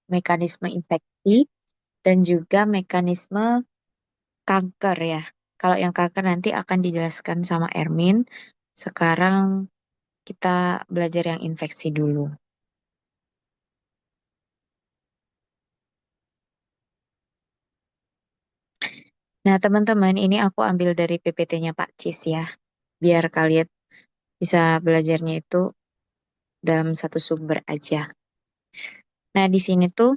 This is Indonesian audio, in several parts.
mekanisme infeksi, dan juga mekanisme kanker ya. Kalau yang kanker nanti akan dijelaskan sama Ermin. Sekarang kita belajar yang infeksi dulu. Nah, teman-teman, ini aku ambil dari PPT-nya Pak Cis ya, biar kalian bisa belajarnya itu dalam satu sumber aja. Nah, di sini tuh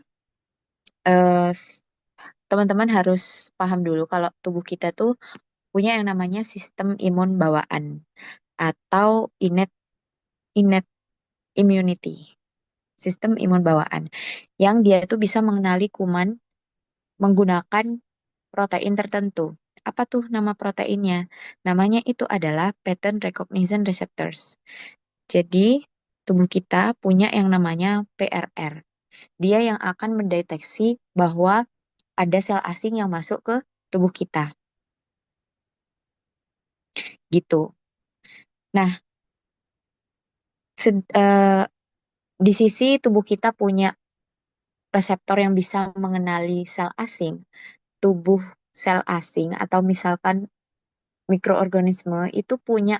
eh, teman-teman harus paham dulu kalau tubuh kita tuh punya yang namanya sistem imun bawaan atau innate innate immunity, sistem imun bawaan, yang dia tuh bisa mengenali kuman menggunakan protein tertentu. Apa tuh nama proteinnya? Namanya itu adalah pattern recognition receptors. Jadi, tubuh kita punya yang namanya PRR. Dia yang akan mendeteksi bahwa ada sel asing yang masuk ke tubuh kita. Gitu. Nah, di sisi tubuh kita punya reseptor yang bisa mengenali sel asing. Tubuh sel asing atau misalkan mikroorganisme itu punya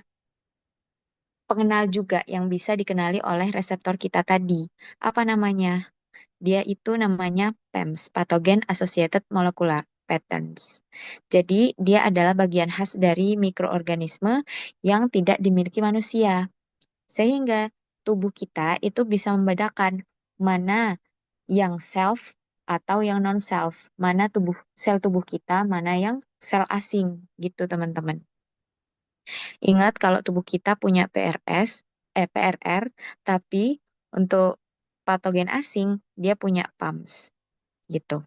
pengenal juga yang bisa dikenali oleh reseptor kita tadi. Apa namanya? Dia itu namanya PAMS, Pathogen Associated Molecular Patterns. Jadi, dia adalah bagian khas dari mikroorganisme yang tidak dimiliki manusia. Sehingga tubuh kita itu bisa membedakan mana yang self atau yang non-self, mana sel tubuh kita, mana yang sel asing, gitu teman-teman. Ingat kalau tubuh kita punya PRR, tapi untuk patogen asing dia punya PAMS gitu.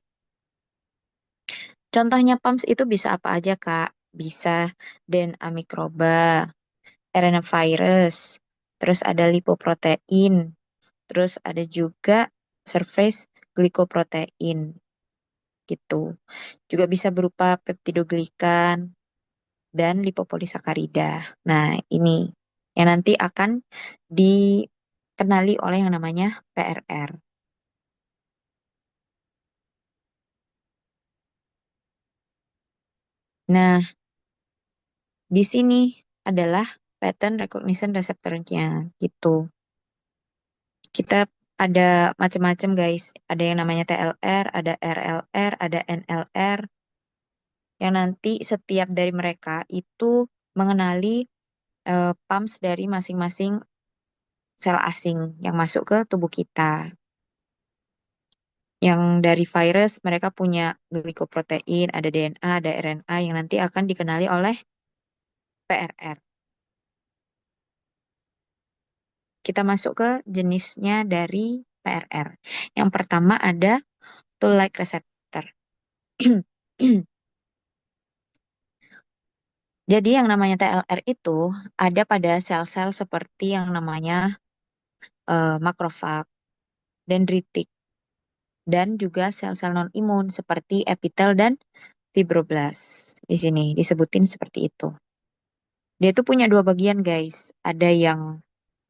Contohnya PAMS itu bisa apa aja, Kak? Bisa DNA mikroba, RNA virus, terus ada lipoprotein, terus ada juga surface glycoprotein gitu. Juga bisa berupa peptidoglikan dan lipopolisakarida. Nah, ini yang nanti akan dikenali oleh yang namanya PRR. Nah, di sini adalah pattern recognition receptor-nya gitu. Kita ada macam-macam guys. Ada yang namanya TLR, ada RLR, ada NLR. Yang nanti setiap dari mereka itu mengenali pumps dari masing-masing sel asing yang masuk ke tubuh kita. Yang dari virus mereka punya glikoprotein, ada DNA, ada RNA yang nanti akan dikenali oleh PRR. Kita masuk ke jenisnya dari PRR. Yang pertama ada toll-like receptor. Jadi yang namanya TLR itu ada pada sel-sel seperti yang namanya makrofag, dendritik, dan juga sel-sel non-imun seperti epitel dan fibroblast. Di sini disebutin seperti itu. Dia tuh punya dua bagian guys. Ada yang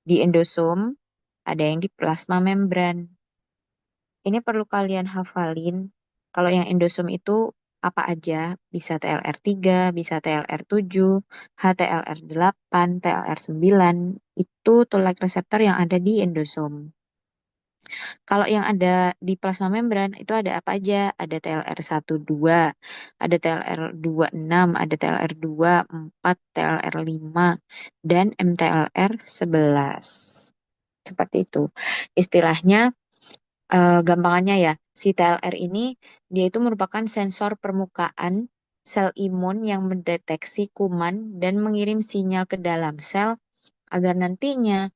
di endosom, ada yang di plasma membran. Ini perlu kalian hafalin. Kalau yang endosom itu apa aja? Bisa TLR3, bisa TLR7, HTLR8, TLR9. Itu toll-like receptor yang ada di endosom. Kalau yang ada di plasma membran itu ada apa aja? Ada TLR12, ada TLR26, ada TLR24, TLR5, dan MTLR11. Seperti itu. Istilahnya, gampangannya ya, si TLR ini dia itu merupakan sensor permukaan sel imun yang mendeteksi kuman dan mengirim sinyal ke dalam sel agar nantinya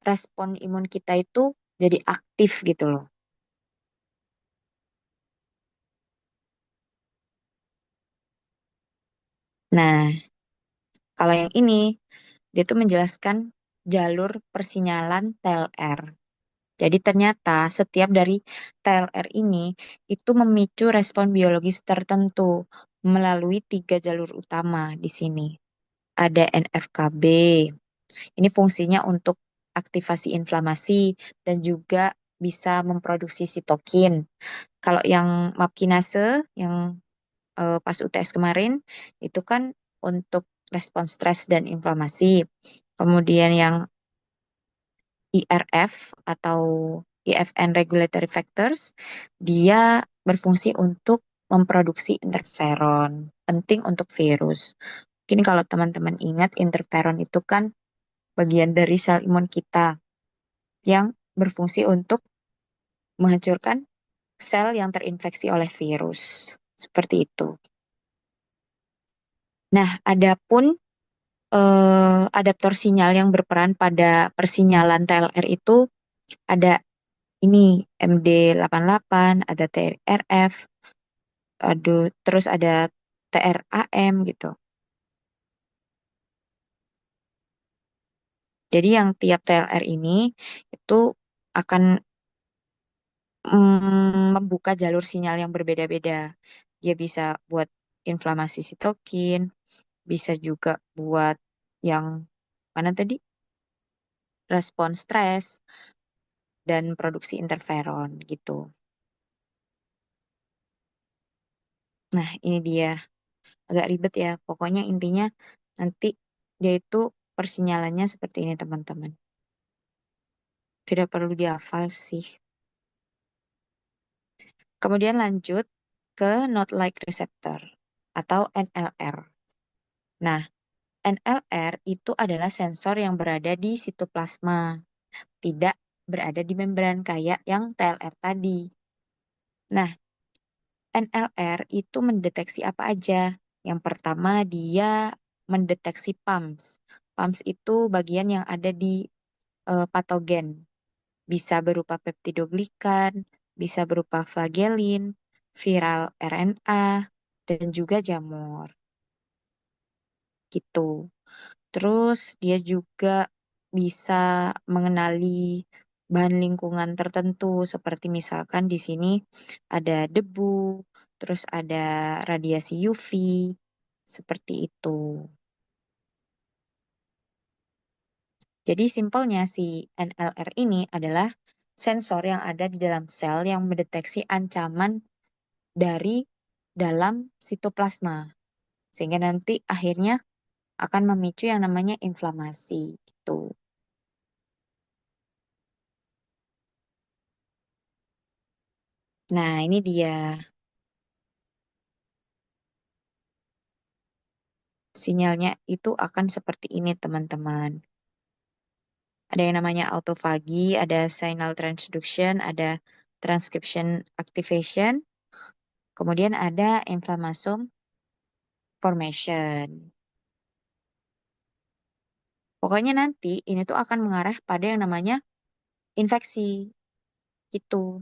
respon imun kita itu jadi aktif gitu loh. Nah, kalau yang ini, dia tuh menjelaskan jalur persinyalan TLR. Jadi ternyata setiap dari TLR ini itu memicu respon biologis tertentu melalui tiga jalur utama di sini. Ada NFKB. Ini fungsinya untuk aktivasi inflamasi dan juga bisa memproduksi sitokin. Kalau yang MAP kinase yang pas UTS kemarin itu kan untuk respons stres dan inflamasi. Kemudian yang IRF atau IFN regulatory factors, dia berfungsi untuk memproduksi interferon, penting untuk virus. Mungkin kalau teman-teman ingat, interferon itu kan bagian dari sel imun kita yang berfungsi untuk menghancurkan sel yang terinfeksi oleh virus. Seperti itu. Nah, adapun adaptor sinyal yang berperan pada persinyalan TLR itu ada ini MD88, ada TRF, aduh, terus ada TRAM gitu. Jadi yang tiap TLR ini itu akan membuka jalur sinyal yang berbeda-beda. Dia bisa buat inflamasi sitokin, bisa juga buat yang mana tadi? Respon stres dan produksi interferon gitu. Nah, ini dia agak ribet ya. Pokoknya intinya nanti dia itu persinyalannya seperti ini, teman-teman. Tidak perlu dihafal sih. Kemudian lanjut ke Not Like Receptor atau NLR. Nah, NLR itu adalah sensor yang berada di sitoplasma, tidak berada di membran kayak yang TLR tadi. Nah, NLR itu mendeteksi apa aja? Yang pertama, dia mendeteksi PAMS. PAMS itu bagian yang ada di patogen. Bisa berupa peptidoglikan, bisa berupa flagellin, viral RNA, dan juga jamur. Gitu. Terus dia juga bisa mengenali bahan lingkungan tertentu, seperti misalkan di sini ada debu, terus ada radiasi UV, seperti itu. Jadi simpelnya si NLR ini adalah sensor yang ada di dalam sel yang mendeteksi ancaman dari dalam sitoplasma. Sehingga nanti akhirnya akan memicu yang namanya inflamasi gitu. Nah, ini dia sinyalnya itu akan seperti ini, teman-teman. Ada yang namanya autofagi, ada signal transduction, ada transcription activation, kemudian ada inflammasome formation. Pokoknya nanti ini tuh akan mengarah pada yang namanya infeksi gitu.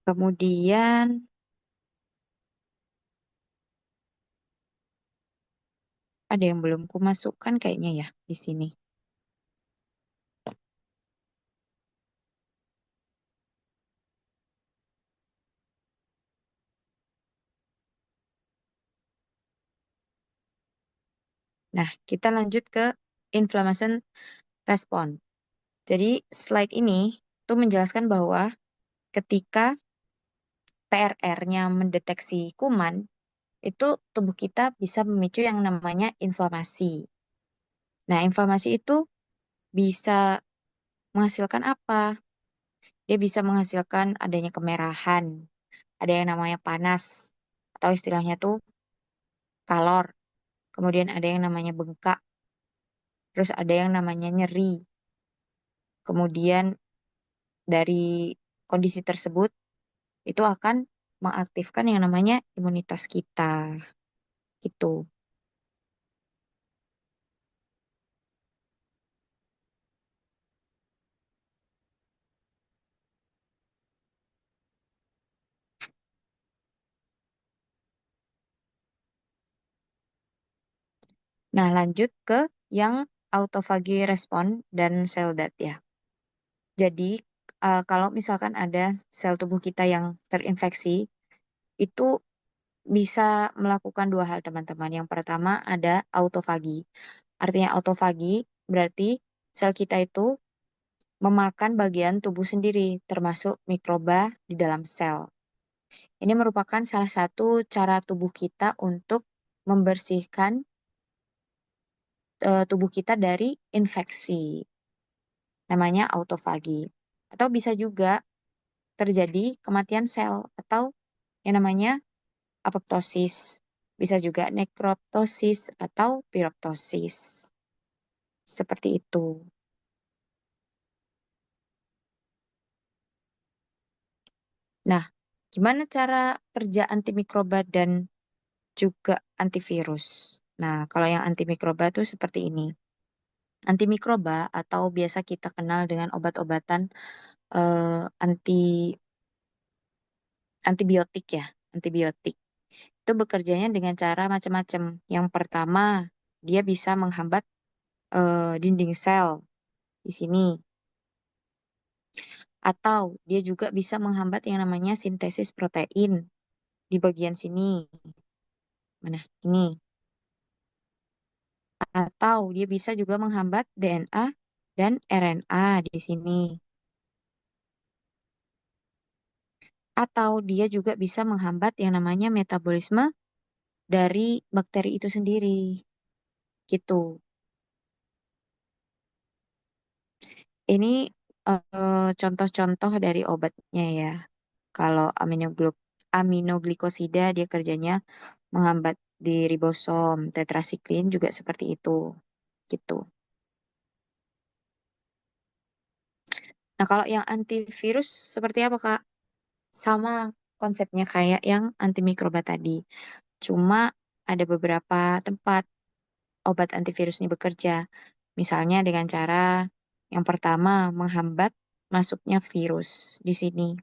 Kemudian ada yang belum kumasukkan kayaknya ya di sini. Nah, kita lanjut ke inflammation response. Jadi slide ini tuh menjelaskan bahwa ketika PRR-nya mendeteksi kuman, itu tubuh kita bisa memicu yang namanya inflamasi. Nah, inflamasi itu bisa menghasilkan apa? Dia bisa menghasilkan adanya kemerahan, ada yang namanya panas, atau istilahnya tuh kalor. Kemudian ada yang namanya bengkak, terus ada yang namanya nyeri. Kemudian dari kondisi tersebut itu akan mengaktifkan yang namanya imunitas kita. Gitu. Nah, lanjut ke yang autophagy response dan cell death ya. Jadi kalau misalkan ada sel tubuh kita yang terinfeksi, itu bisa melakukan dua hal, teman-teman. Yang pertama ada autofagi. Artinya autofagi berarti sel kita itu memakan bagian tubuh sendiri, termasuk mikroba di dalam sel. Ini merupakan salah satu cara tubuh kita untuk membersihkan tubuh kita dari infeksi. Namanya autofagi. Atau bisa juga terjadi kematian sel atau yang namanya apoptosis. Bisa juga nekroptosis atau piroptosis. Seperti itu. Nah, gimana cara kerja antimikroba dan juga antivirus? Nah, kalau yang antimikroba itu seperti ini. Antimikroba atau biasa kita kenal dengan obat-obatan anti antibiotik ya, antibiotik. Itu bekerjanya dengan cara macam-macam. Yang pertama, dia bisa menghambat dinding sel di sini, atau dia juga bisa menghambat yang namanya sintesis protein di bagian sini. Mana? Ini. Atau dia bisa juga menghambat DNA dan RNA di sini. Atau dia juga bisa menghambat yang namanya metabolisme dari bakteri itu sendiri. Gitu. Ini contoh-contoh dari obatnya ya. Kalau aminoglikosida dia kerjanya menghambat di ribosom, tetrasiklin juga seperti itu. Gitu. Nah, kalau yang antivirus seperti apa, Kak? Sama konsepnya kayak yang antimikroba tadi. Cuma ada beberapa tempat obat antivirus ini bekerja. Misalnya dengan cara yang pertama menghambat masuknya virus di sini.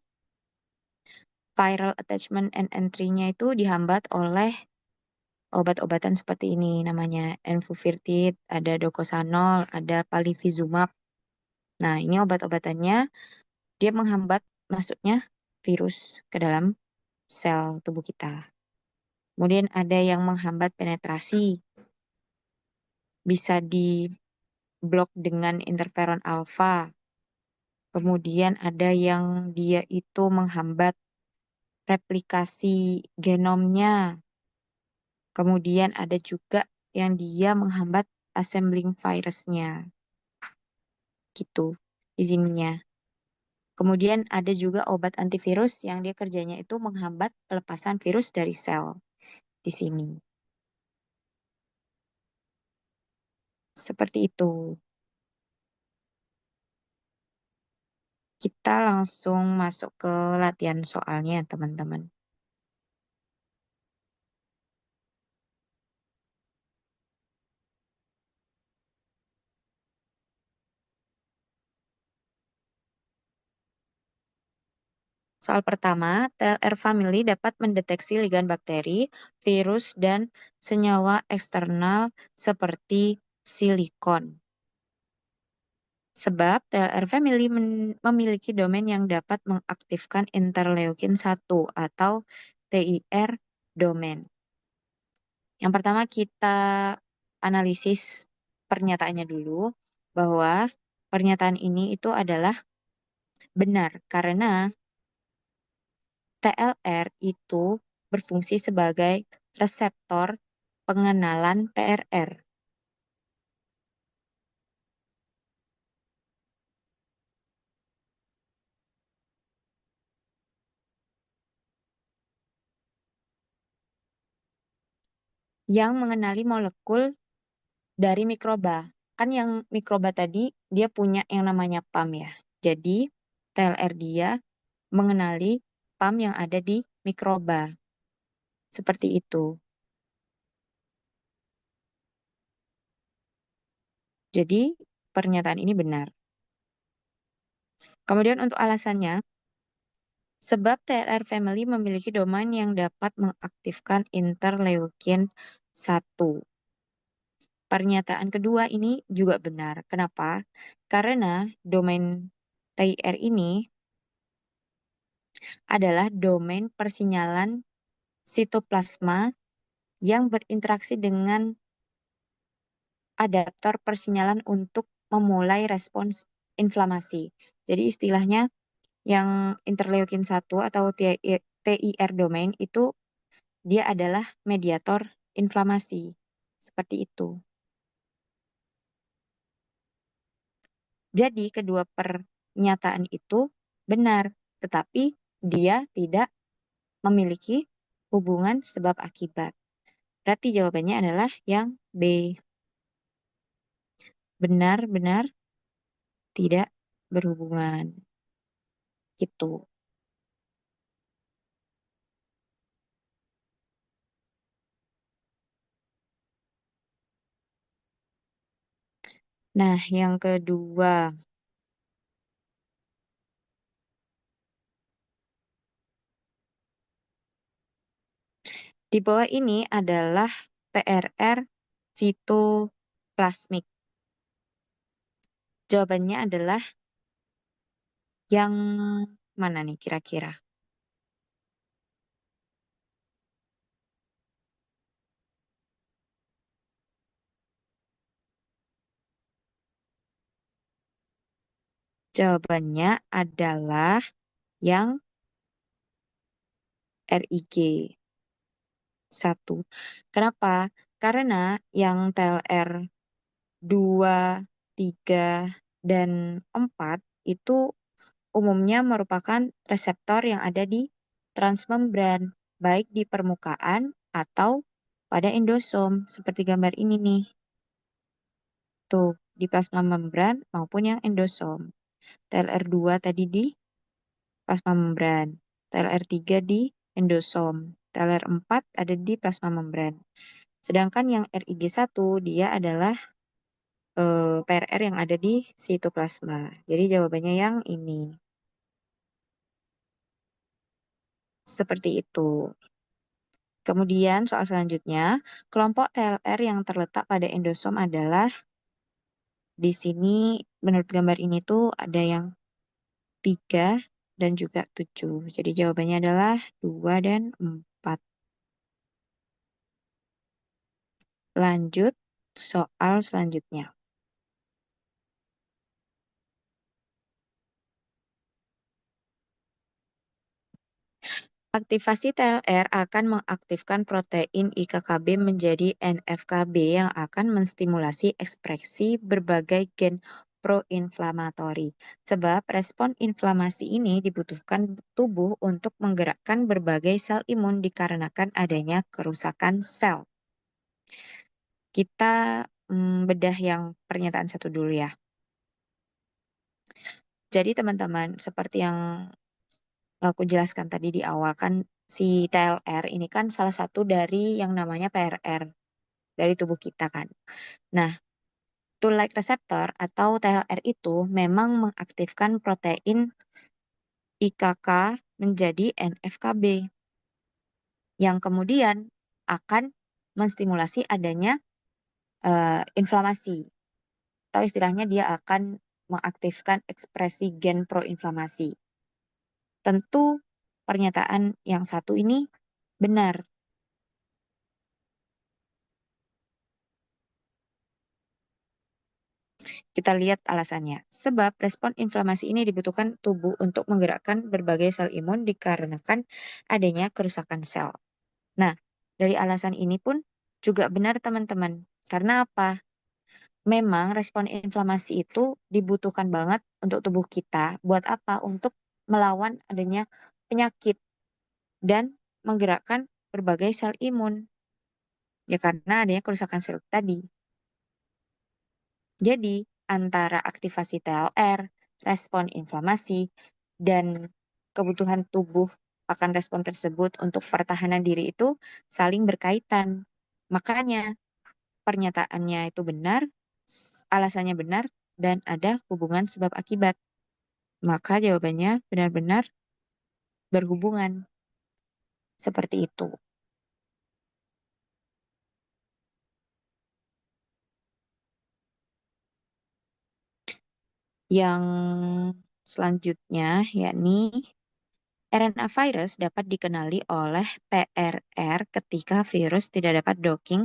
Viral attachment and entry-nya itu dihambat oleh obat-obatan seperti ini namanya enfuvirtide, ada docosanol, ada palivizumab. Nah, ini obat-obatannya dia menghambat masuknya virus ke dalam sel tubuh kita. Kemudian ada yang menghambat penetrasi, bisa diblok dengan interferon alfa. Kemudian ada yang dia itu menghambat replikasi genomnya. Kemudian ada juga yang dia menghambat assembling virusnya. Gitu di sininya. Kemudian ada juga obat antivirus yang dia kerjanya itu menghambat pelepasan virus dari sel di sini. Seperti itu. Kita langsung masuk ke latihan soalnya, teman-teman. Soal pertama, TLR family dapat mendeteksi ligan bakteri, virus, dan senyawa eksternal seperti silikon. Sebab TLR family memiliki domain yang dapat mengaktifkan interleukin 1 atau TIR domain. Yang pertama kita analisis pernyataannya dulu bahwa pernyataan ini itu adalah benar karena TLR itu berfungsi sebagai reseptor pengenalan PRR yang mengenali molekul dari mikroba. Kan yang mikroba tadi dia punya yang namanya PAM ya. Jadi TLR dia mengenali PAM yang ada di mikroba. Seperti itu. Jadi pernyataan ini benar. Kemudian untuk alasannya, sebab TLR family memiliki domain yang dapat mengaktifkan interleukin 1. Pernyataan kedua ini juga benar. Kenapa? Karena domain TIR ini adalah domain persinyalan sitoplasma yang berinteraksi dengan adaptor persinyalan untuk memulai respons inflamasi. Jadi istilahnya yang interleukin 1 atau TIR domain itu dia adalah mediator inflamasi. Seperti itu. Jadi kedua pernyataan itu benar, tetapi dia tidak memiliki hubungan sebab akibat. Berarti jawabannya adalah yang B. Benar-benar tidak berhubungan. Gitu. Nah, yang kedua, di bawah ini adalah PRR sitoplasmik. Jawabannya adalah yang mana nih kira-kira? Jawabannya adalah yang RIG 1. Kenapa? Karena yang TLR 2, 3, dan 4 itu umumnya merupakan reseptor yang ada di transmembran, baik di permukaan atau pada endosom, seperti gambar ini nih. Tuh, di plasma membran maupun yang endosom. TLR2 tadi di plasma membran, TLR3 di endosom, TLR4 ada di plasma membran. Sedangkan yang RIG1 dia adalah PRR yang ada di sitoplasma. Jadi jawabannya yang ini. Seperti itu. Kemudian soal selanjutnya, kelompok TLR yang terletak pada endosom adalah di sini menurut gambar ini tuh ada yang 3 dan juga 7. Jadi jawabannya adalah 2 dan 4. Lanjut soal selanjutnya. Aktivasi TLR akan mengaktifkan protein IKKB menjadi NFKB yang akan menstimulasi ekspresi berbagai gen proinflamatori. Sebab respon inflamasi ini dibutuhkan tubuh untuk menggerakkan berbagai sel imun dikarenakan adanya kerusakan sel. Kita bedah yang pernyataan satu dulu ya. Jadi teman-teman, seperti yang aku jelaskan tadi di awal kan si TLR ini kan salah satu dari yang namanya PRR dari tubuh kita kan. Nah, Toll-like receptor atau TLR itu memang mengaktifkan protein IKK menjadi NFKB yang kemudian akan menstimulasi adanya inflamasi atau istilahnya dia akan mengaktifkan ekspresi gen proinflamasi. Tentu pernyataan yang satu ini benar. Kita lihat alasannya. Sebab respon inflamasi ini dibutuhkan tubuh untuk menggerakkan berbagai sel imun dikarenakan adanya kerusakan sel. Nah, dari alasan ini pun juga benar teman-teman. Karena apa? Memang respon inflamasi itu dibutuhkan banget untuk tubuh kita. Buat apa? Untuk melawan adanya penyakit dan menggerakkan berbagai sel imun. Ya karena adanya kerusakan sel tadi. Jadi, antara aktivasi TLR, respon inflamasi, dan kebutuhan tubuh akan respon tersebut untuk pertahanan diri itu saling berkaitan. Makanya, pernyataannya itu benar, alasannya benar, dan ada hubungan sebab akibat. Maka jawabannya benar-benar berhubungan. Seperti itu. Yang selanjutnya yakni RNA virus dapat dikenali oleh PRR ketika virus tidak dapat docking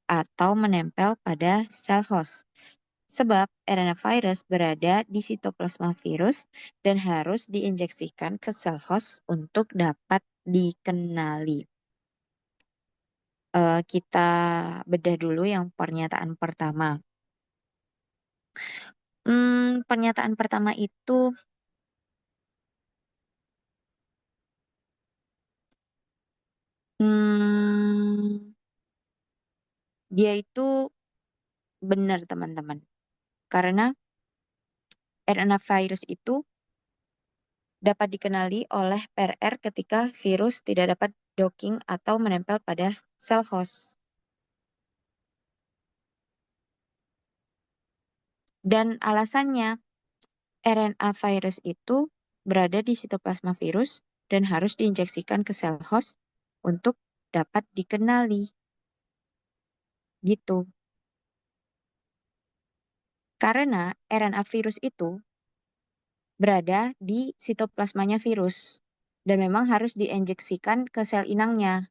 atau menempel pada sel host. Sebab RNA virus berada di sitoplasma virus dan harus diinjeksikan ke sel host untuk dapat dikenali. Kita bedah dulu yang pernyataan pertama. Pernyataan pertama itu hmm, dia itu benar teman-teman. Karena RNA virus itu dapat dikenali oleh PRR ketika virus tidak dapat docking atau menempel pada sel host. Dan alasannya RNA virus itu berada di sitoplasma virus dan harus diinjeksikan ke sel host untuk dapat dikenali. Gitu. Karena RNA virus itu berada di sitoplasmanya virus dan memang harus diinjeksikan ke sel inangnya,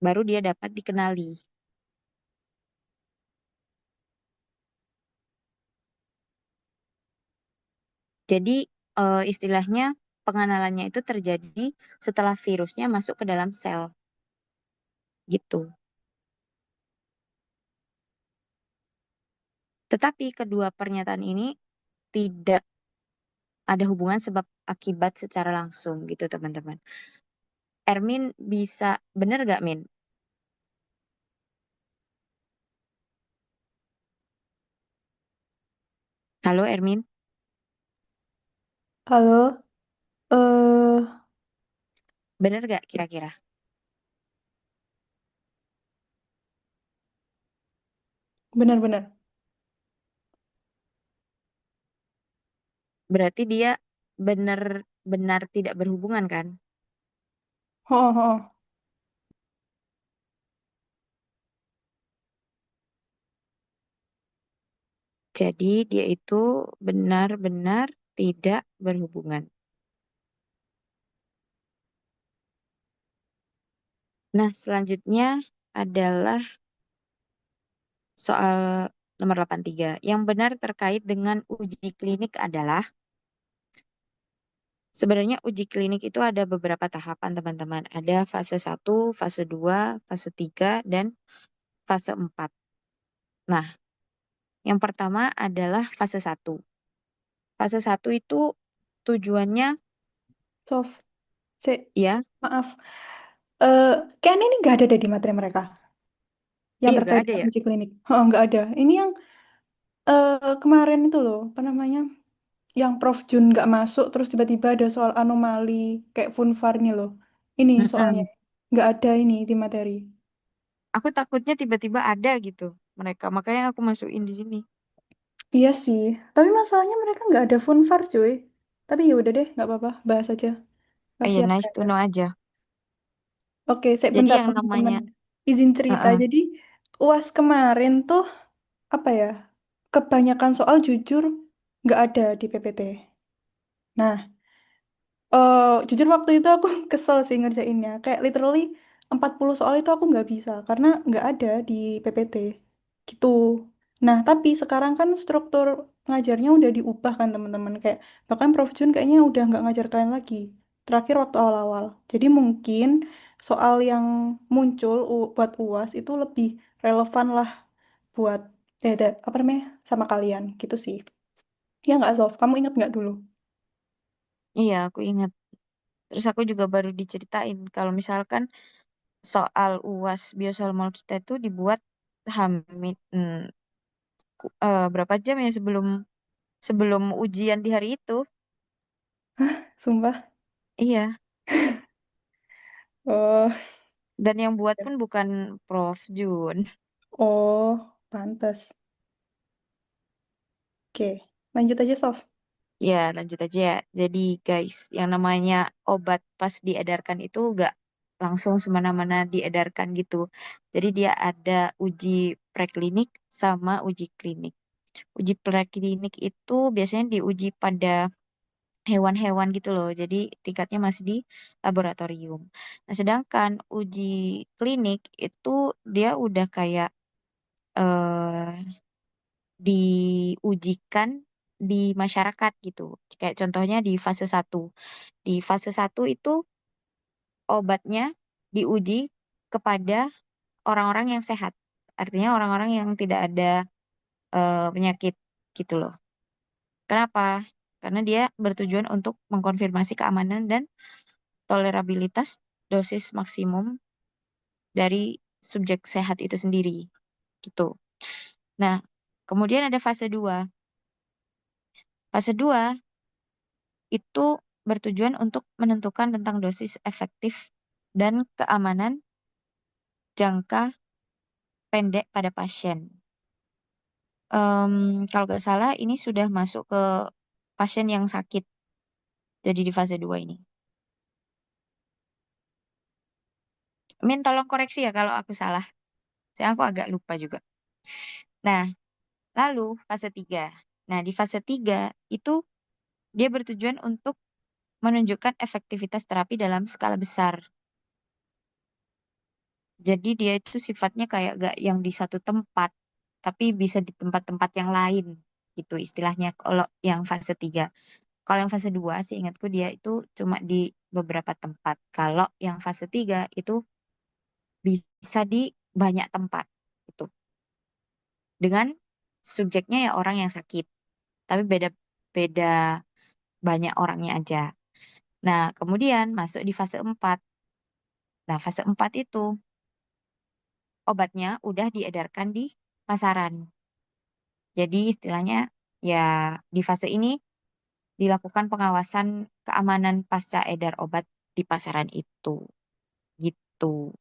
baru dia dapat dikenali. Jadi istilahnya pengenalannya itu terjadi setelah virusnya masuk ke dalam sel, gitu. Tetapi kedua pernyataan ini tidak ada hubungan sebab akibat secara langsung, gitu teman-teman. Ermin bisa bener gak Min? Halo Ermin, Halo, bener gak kira-kira? benar-benar. Berarti dia benar-benar tidak berhubungan kan? Oh, oh. Jadi dia itu benar-benar tidak berhubungan. Nah, selanjutnya adalah soal nomor 83. Yang benar terkait dengan uji klinik adalah sebenarnya uji klinik itu ada beberapa tahapan, teman-teman. Ada fase 1, fase 2, fase 3, dan fase 4. Nah, yang pertama adalah fase 1. Fase 1 itu tujuannya Sof, ya, maaf. Eh, Kayaknya ini nggak ada deh di materi mereka yang iya gak terkait ada dengan ya. uji klinik. Oh, nggak ada. Ini yang kemarin itu loh, apa namanya? Yang Prof Jun nggak masuk, terus tiba-tiba ada soal anomali kayak Funvar ini loh. Ini soalnya Mm-mm. nggak ada ini di materi. Aku takutnya tiba-tiba ada gitu mereka, makanya aku masukin di sini. Iya sih, tapi masalahnya mereka nggak ada Funvar cuy. Tapi ya udah deh, nggak apa-apa, bahas aja. Iya, Kasihan nice to mereka. know aja. Oke, saya Jadi bentar yang teman-teman. namanya, Izin cerita. Heeh. Jadi UAS kemarin tuh apa ya? Kebanyakan soal jujur nggak ada di PPT. Nah, jujur waktu itu aku kesel sih ngerjainnya. Kayak literally 40 soal itu aku nggak bisa karena nggak ada di PPT. Gitu. Nah, tapi sekarang kan struktur ngajarnya udah diubah kan teman-teman. Kayak bahkan Prof Jun kayaknya udah nggak ngajar kalian lagi. Terakhir waktu awal-awal. Jadi mungkin soal yang muncul buat UAS itu lebih relevan lah buat apa namanya sama kalian gitu sih. Ya nggak Zof? Kamu ingat nggak dulu? Iya aku ingat. Terus aku juga baru diceritain kalau misalkan soal UAS biosalmol kita itu dibuat hamil berapa jam ya sebelum sebelum ujian di hari itu. Sumpah. Iya. Oh, Dan yang buat pun bukan Prof Jun. oh, pantas. Oke, lanjut aja Sof. Ya, lanjut aja ya. Jadi guys, yang namanya obat pas diedarkan itu gak langsung semena-mena diedarkan gitu. Jadi dia ada uji preklinik sama uji klinik. Uji preklinik itu biasanya diuji pada hewan-hewan gitu loh. Jadi tingkatnya masih di laboratorium. Nah, sedangkan uji klinik itu dia udah kayak eh, diujikan di masyarakat gitu. Kayak contohnya di fase satu. Di fase satu itu obatnya diuji kepada orang-orang yang sehat. Artinya orang-orang yang tidak ada penyakit gitu loh. Kenapa? Karena dia bertujuan untuk mengkonfirmasi keamanan dan tolerabilitas dosis maksimum dari subjek sehat itu sendiri gitu. Nah, kemudian ada fase 2. Fase 2 itu bertujuan untuk menentukan tentang dosis efektif dan keamanan jangka pendek pada pasien. Em, Kalau nggak salah ini sudah masuk ke pasien yang sakit. Jadi di fase 2 ini. Min, tolong koreksi ya kalau aku salah. Saya aku agak lupa juga. Nah, lalu fase 3. Nah, di fase 3 itu dia bertujuan untuk menunjukkan efektivitas terapi dalam skala besar. Jadi dia itu sifatnya kayak gak yang di satu tempat, tapi bisa di tempat-tempat yang lain gitu istilahnya kalau yang fase 3. Kalau yang fase 2 sih ingatku dia itu cuma di beberapa tempat. Kalau yang fase 3 itu bisa di banyak tempat gitu. Dengan subjeknya ya orang yang sakit, tapi beda-beda banyak orangnya aja. Nah, kemudian masuk di fase 4. Nah, fase 4 itu obatnya udah diedarkan di pasaran. Jadi istilahnya ya di fase ini dilakukan pengawasan keamanan pasca edar obat di pasaran itu. Gitu.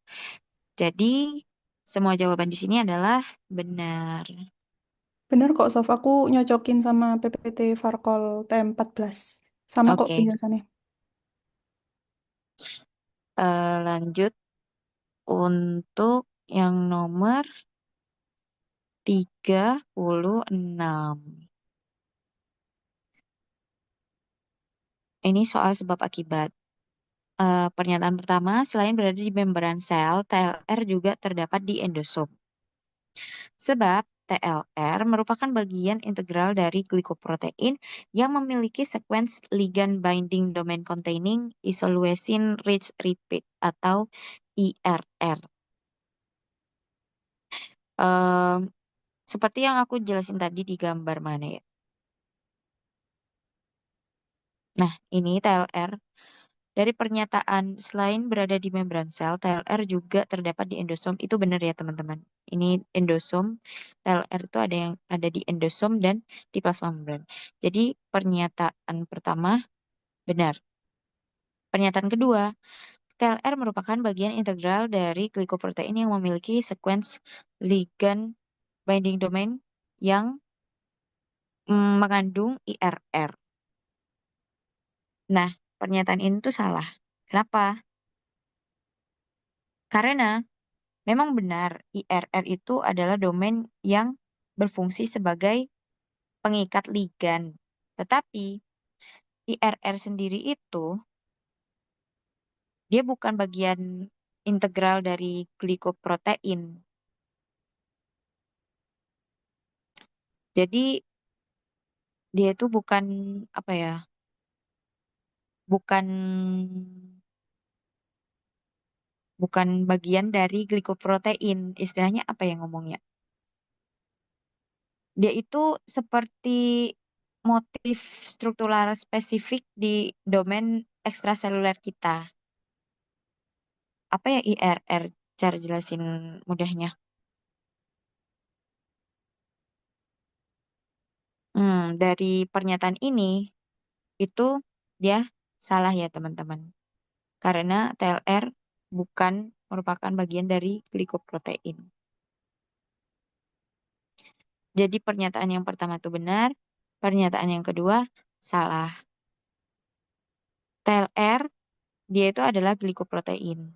Jadi semua jawaban di sini adalah benar. Bener kok, Sof. Aku nyocokin sama PPT Farkol TM14. Sama kok Oke, penjelasannya. lanjut untuk yang nomor 36. Ini soal sebab akibat. Pernyataan pertama, selain berada di membran sel, TLR juga terdapat di endosom. Sebab TLR merupakan bagian integral dari glikoprotein yang memiliki sequence ligand binding domain containing isoleucine rich repeat atau IRR. Em, Seperti yang aku jelasin tadi di gambar mana ya. Nah, ini TLR. Dari pernyataan selain berada di membran sel, TLR juga terdapat di endosom. Itu benar ya, teman-teman. Ini endosom. TLR itu ada yang ada di endosom dan di plasma membran. Jadi pernyataan pertama benar. Pernyataan kedua, TLR merupakan bagian integral dari glikoprotein yang memiliki sequence ligand binding domain yang mengandung IRR. Nah, pernyataan ini tuh salah. Kenapa? Karena memang benar, IRR itu adalah domain yang berfungsi sebagai pengikat ligan. Tetapi IRR sendiri itu dia bukan bagian integral dari glikoprotein. Jadi dia itu bukan apa ya? Bukan bukan bagian dari glikoprotein. Istilahnya apa ya ngomongnya? Dia itu seperti motif struktural spesifik di domain ekstraseluler kita. Apa ya IRR? Cara jelasin mudahnya. Dari pernyataan ini itu dia salah ya teman-teman. Karena TLR bukan merupakan bagian dari glikoprotein. Jadi pernyataan yang pertama itu benar, pernyataan yang kedua salah. TLR dia itu adalah glikoprotein.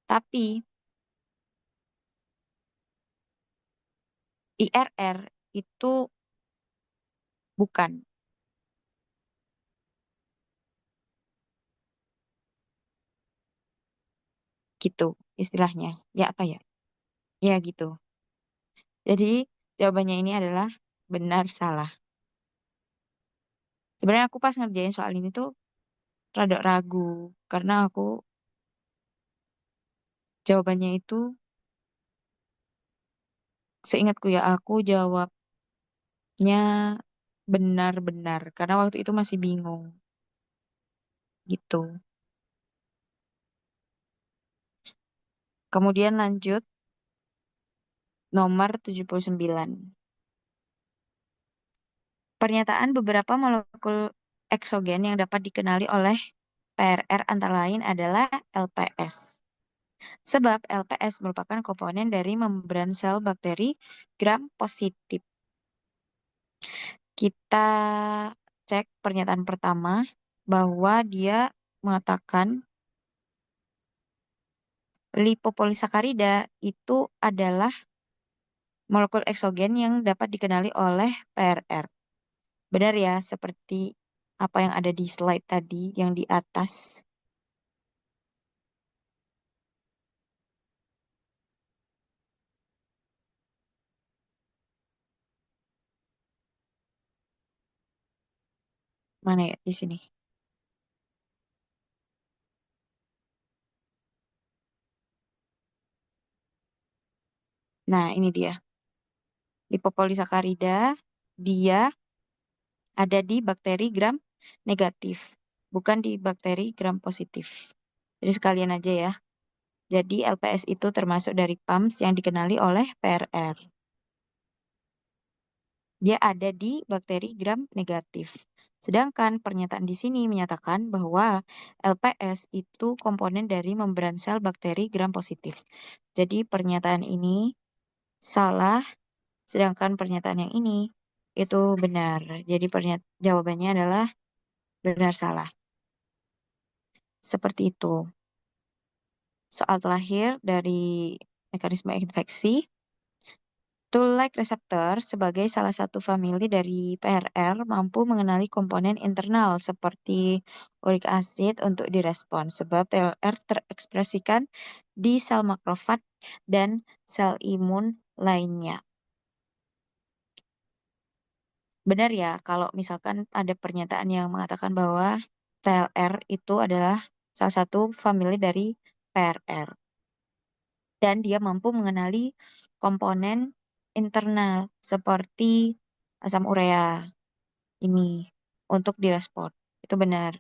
Tapi IRR itu Bukan, gitu istilahnya. Ya apa ya? Ya gitu. Jadi jawabannya ini adalah benar salah. Sebenarnya aku pas ngerjain soal ini tuh rada ragu karena aku jawabannya itu seingatku ya aku jawabnya benar-benar karena waktu itu masih bingung gitu. Kemudian lanjut nomor 79. Pernyataan beberapa molekul eksogen yang dapat dikenali oleh PRR antara lain adalah LPS. Sebab LPS merupakan komponen dari membran sel bakteri gram positif. Kita cek pernyataan pertama bahwa dia mengatakan lipopolisakarida itu adalah molekul eksogen yang dapat dikenali oleh PRR. Benar ya, seperti apa yang ada di slide tadi yang di atas. Mana ya di sini? Nah, ini dia. Lipopolisakarida dia ada di bakteri gram negatif, bukan di bakteri gram positif. Jadi sekalian aja ya. Jadi LPS itu termasuk dari PAMS yang dikenali oleh PRR. Dia ada di bakteri gram negatif. Sedangkan pernyataan di sini menyatakan bahwa LPS itu komponen dari membran sel bakteri gram positif. Jadi pernyataan ini salah, sedangkan pernyataan yang ini itu benar. Jadi jawabannya adalah benar salah. Seperti itu. Soal terakhir dari mekanisme infeksi. Tool-like reseptor sebagai salah satu famili dari PRR mampu mengenali komponen internal seperti uric acid untuk direspon sebab TLR terekspresikan di sel makrofag dan sel imun lainnya. Benar ya kalau misalkan ada pernyataan yang mengatakan bahwa TLR itu adalah salah satu famili dari PRR dan dia mampu mengenali komponen internal seperti asam urea ini untuk direspon. Itu benar.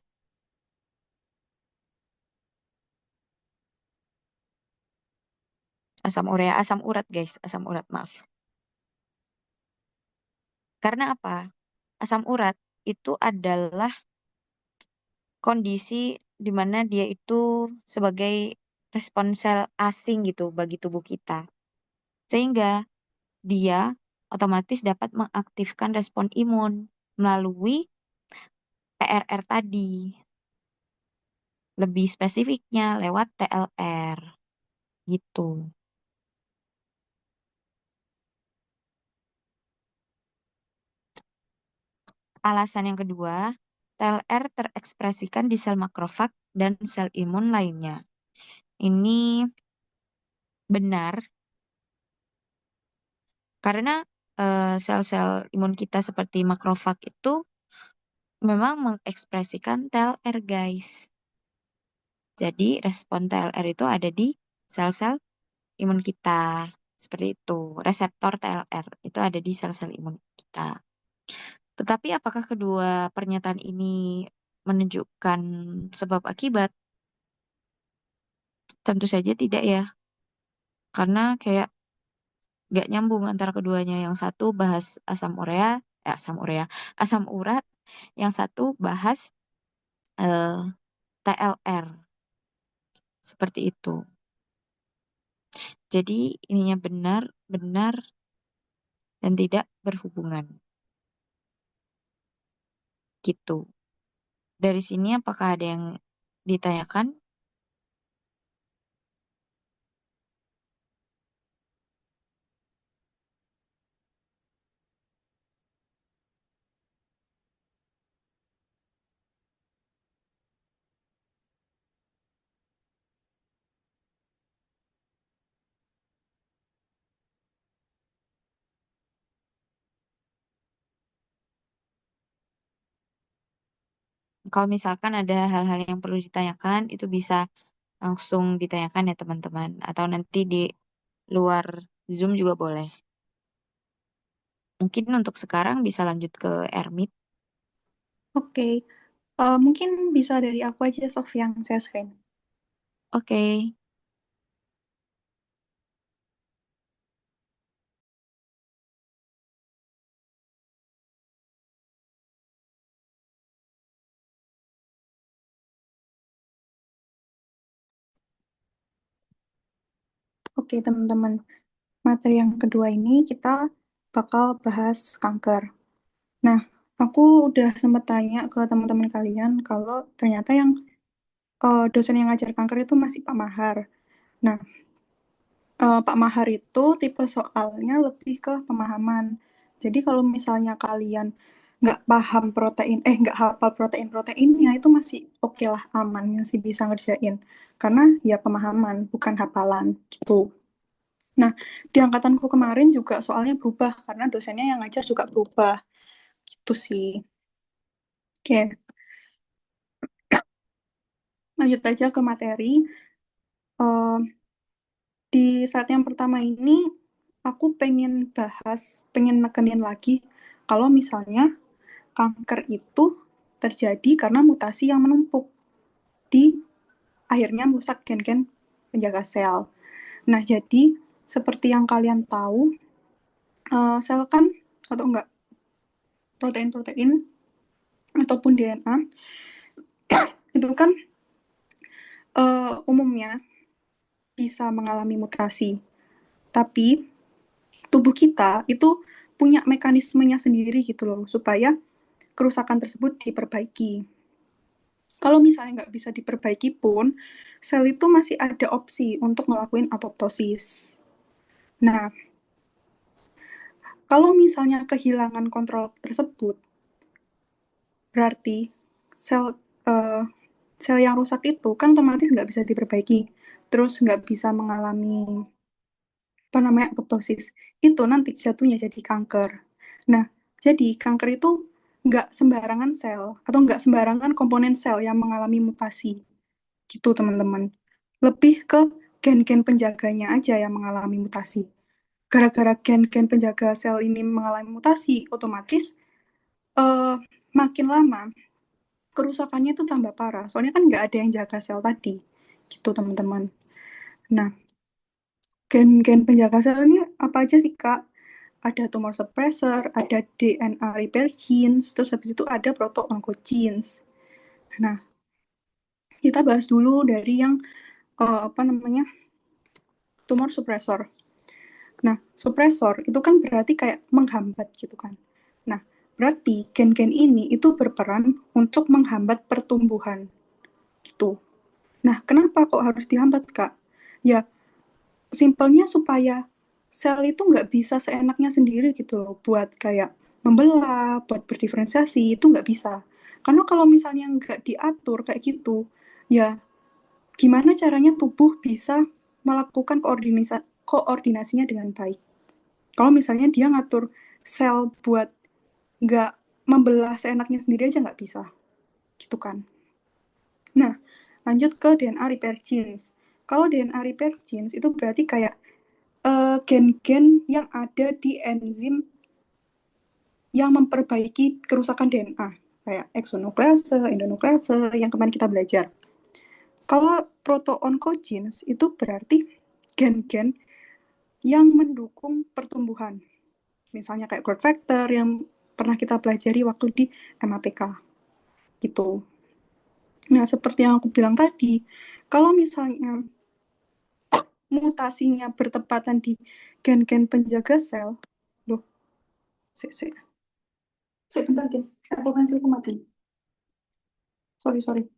Asam urea, asam urat guys, asam urat maaf. Karena apa? Asam urat itu adalah kondisi di mana dia itu sebagai respon sel asing gitu bagi tubuh kita. Sehingga dia otomatis dapat mengaktifkan respon imun melalui PRR tadi. Lebih spesifiknya lewat TLR gitu. Alasan yang kedua, TLR terekspresikan di sel makrofag dan sel imun lainnya. Ini benar karena sel-sel imun kita seperti makrofag itu memang mengekspresikan TLR, guys. Jadi respon TLR itu ada di sel-sel imun kita. Seperti itu. Reseptor TLR itu ada di sel-sel imun kita. Tetapi apakah kedua pernyataan ini menunjukkan sebab akibat? Tentu saja tidak ya. Karena kayak gak nyambung antara keduanya. Yang satu bahas asam urea, asam urat. Yang satu bahas eh, TLR. Seperti itu. Jadi ininya benar, benar, dan tidak berhubungan. Gitu. Dari sini apakah ada yang ditanyakan? Kalau misalkan ada hal-hal yang perlu ditanyakan, itu bisa langsung ditanyakan ya teman-teman. Atau nanti di luar Zoom juga boleh. Mungkin untuk sekarang bisa lanjut ke Ermit. Oke, mungkin bisa dari aku aja, Sof, yang share screen. Oke. Oke, teman-teman. Materi yang kedua ini kita bakal bahas kanker. Nah, aku udah sempat tanya ke teman-teman kalian kalau ternyata yang dosen yang ngajar kanker itu masih Pak Mahar. Nah, Pak Mahar itu tipe soalnya lebih ke pemahaman. Jadi kalau misalnya kalian nggak paham protein, nggak hafal protein-proteinnya itu masih oke lah, aman, masih bisa ngerjain. Karena ya pemahaman, bukan hafalan gitu. Nah, di angkatanku kemarin juga soalnya berubah karena dosennya yang ngajar juga berubah. Gitu sih. Oke, lanjut aja ke materi. Eh, di saat yang pertama ini, aku pengen bahas, pengen nekenin lagi kalau misalnya kanker itu terjadi karena mutasi yang menumpuk di akhirnya merusak gen-gen penjaga sel. Nah, jadi seperti yang kalian tahu, sel kan atau enggak protein-protein ataupun DNA itu kan umumnya bisa mengalami mutasi. Tapi tubuh kita itu punya mekanismenya sendiri gitu loh supaya kerusakan tersebut diperbaiki. Kalau misalnya nggak bisa diperbaiki pun, sel itu masih ada opsi untuk ngelakuin apoptosis. Nah, kalau misalnya kehilangan kontrol tersebut, berarti sel eh, sel yang rusak itu kan otomatis nggak bisa diperbaiki, terus nggak bisa mengalami apa namanya apoptosis. Itu nanti jatuhnya jadi kanker. Nah, jadi kanker itu nggak sembarangan sel atau nggak sembarangan komponen sel yang mengalami mutasi. Gitu teman-teman. Lebih ke gen-gen penjaganya aja yang mengalami mutasi. Gara-gara gen-gen penjaga sel ini mengalami mutasi, otomatis eh, makin lama kerusakannya itu tambah parah. Soalnya kan nggak ada yang jaga sel tadi. Gitu teman-teman. Nah, gen-gen penjaga sel ini apa aja sih Kak? Ada tumor suppressor, ada DNA repair genes, terus habis itu ada proto-oncogenes. Nah, kita bahas dulu dari yang apa namanya tumor suppressor. Nah, suppressor itu kan berarti kayak menghambat gitu kan. Nah, berarti gen-gen ini itu berperan untuk menghambat pertumbuhan gitu. Nah, kenapa kok harus dihambat, Kak? Ya, simpelnya supaya sel itu nggak bisa seenaknya sendiri gitu loh, buat kayak membelah, buat berdiferensiasi, itu nggak bisa. Karena kalau misalnya nggak diatur kayak gitu, ya gimana caranya tubuh bisa melakukan koordinasinya dengan baik. Kalau misalnya dia ngatur sel buat nggak membelah seenaknya sendiri aja nggak bisa, gitu kan. Nah, lanjut ke DNA repair genes. Kalau DNA repair genes itu berarti kayak gen-gen yang ada di enzim yang memperbaiki kerusakan DNA, kayak exonuklease, endonuklease, yang kemarin kita belajar. Kalau proto-oncogenes itu berarti gen-gen yang mendukung pertumbuhan. Misalnya kayak growth factor yang pernah kita pelajari waktu di MAPK. Gitu. Nah, seperti yang aku bilang tadi, kalau misalnya mutasinya bertepatan di gen-gen penjaga sel, loh, sik, sik. Sik, bentar guys, Apple Pencilku mati. Sorry, sorry.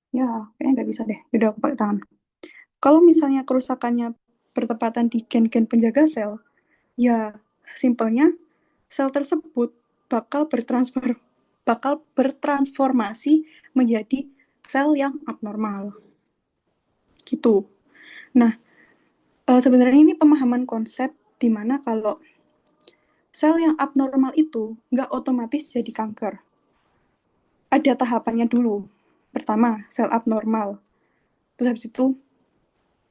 Ya, kayaknya nggak bisa deh. Udah aku pakai tangan. Kalau misalnya kerusakannya bertepatan di gen-gen penjaga sel, ya simpelnya sel tersebut bakal bertransformasi menjadi sel yang abnormal. Gitu. Nah, sebenarnya ini pemahaman konsep di mana kalau sel yang abnormal itu nggak otomatis jadi kanker. ada tahapannya dulu. Pertama, sel abnormal. Terus habis itu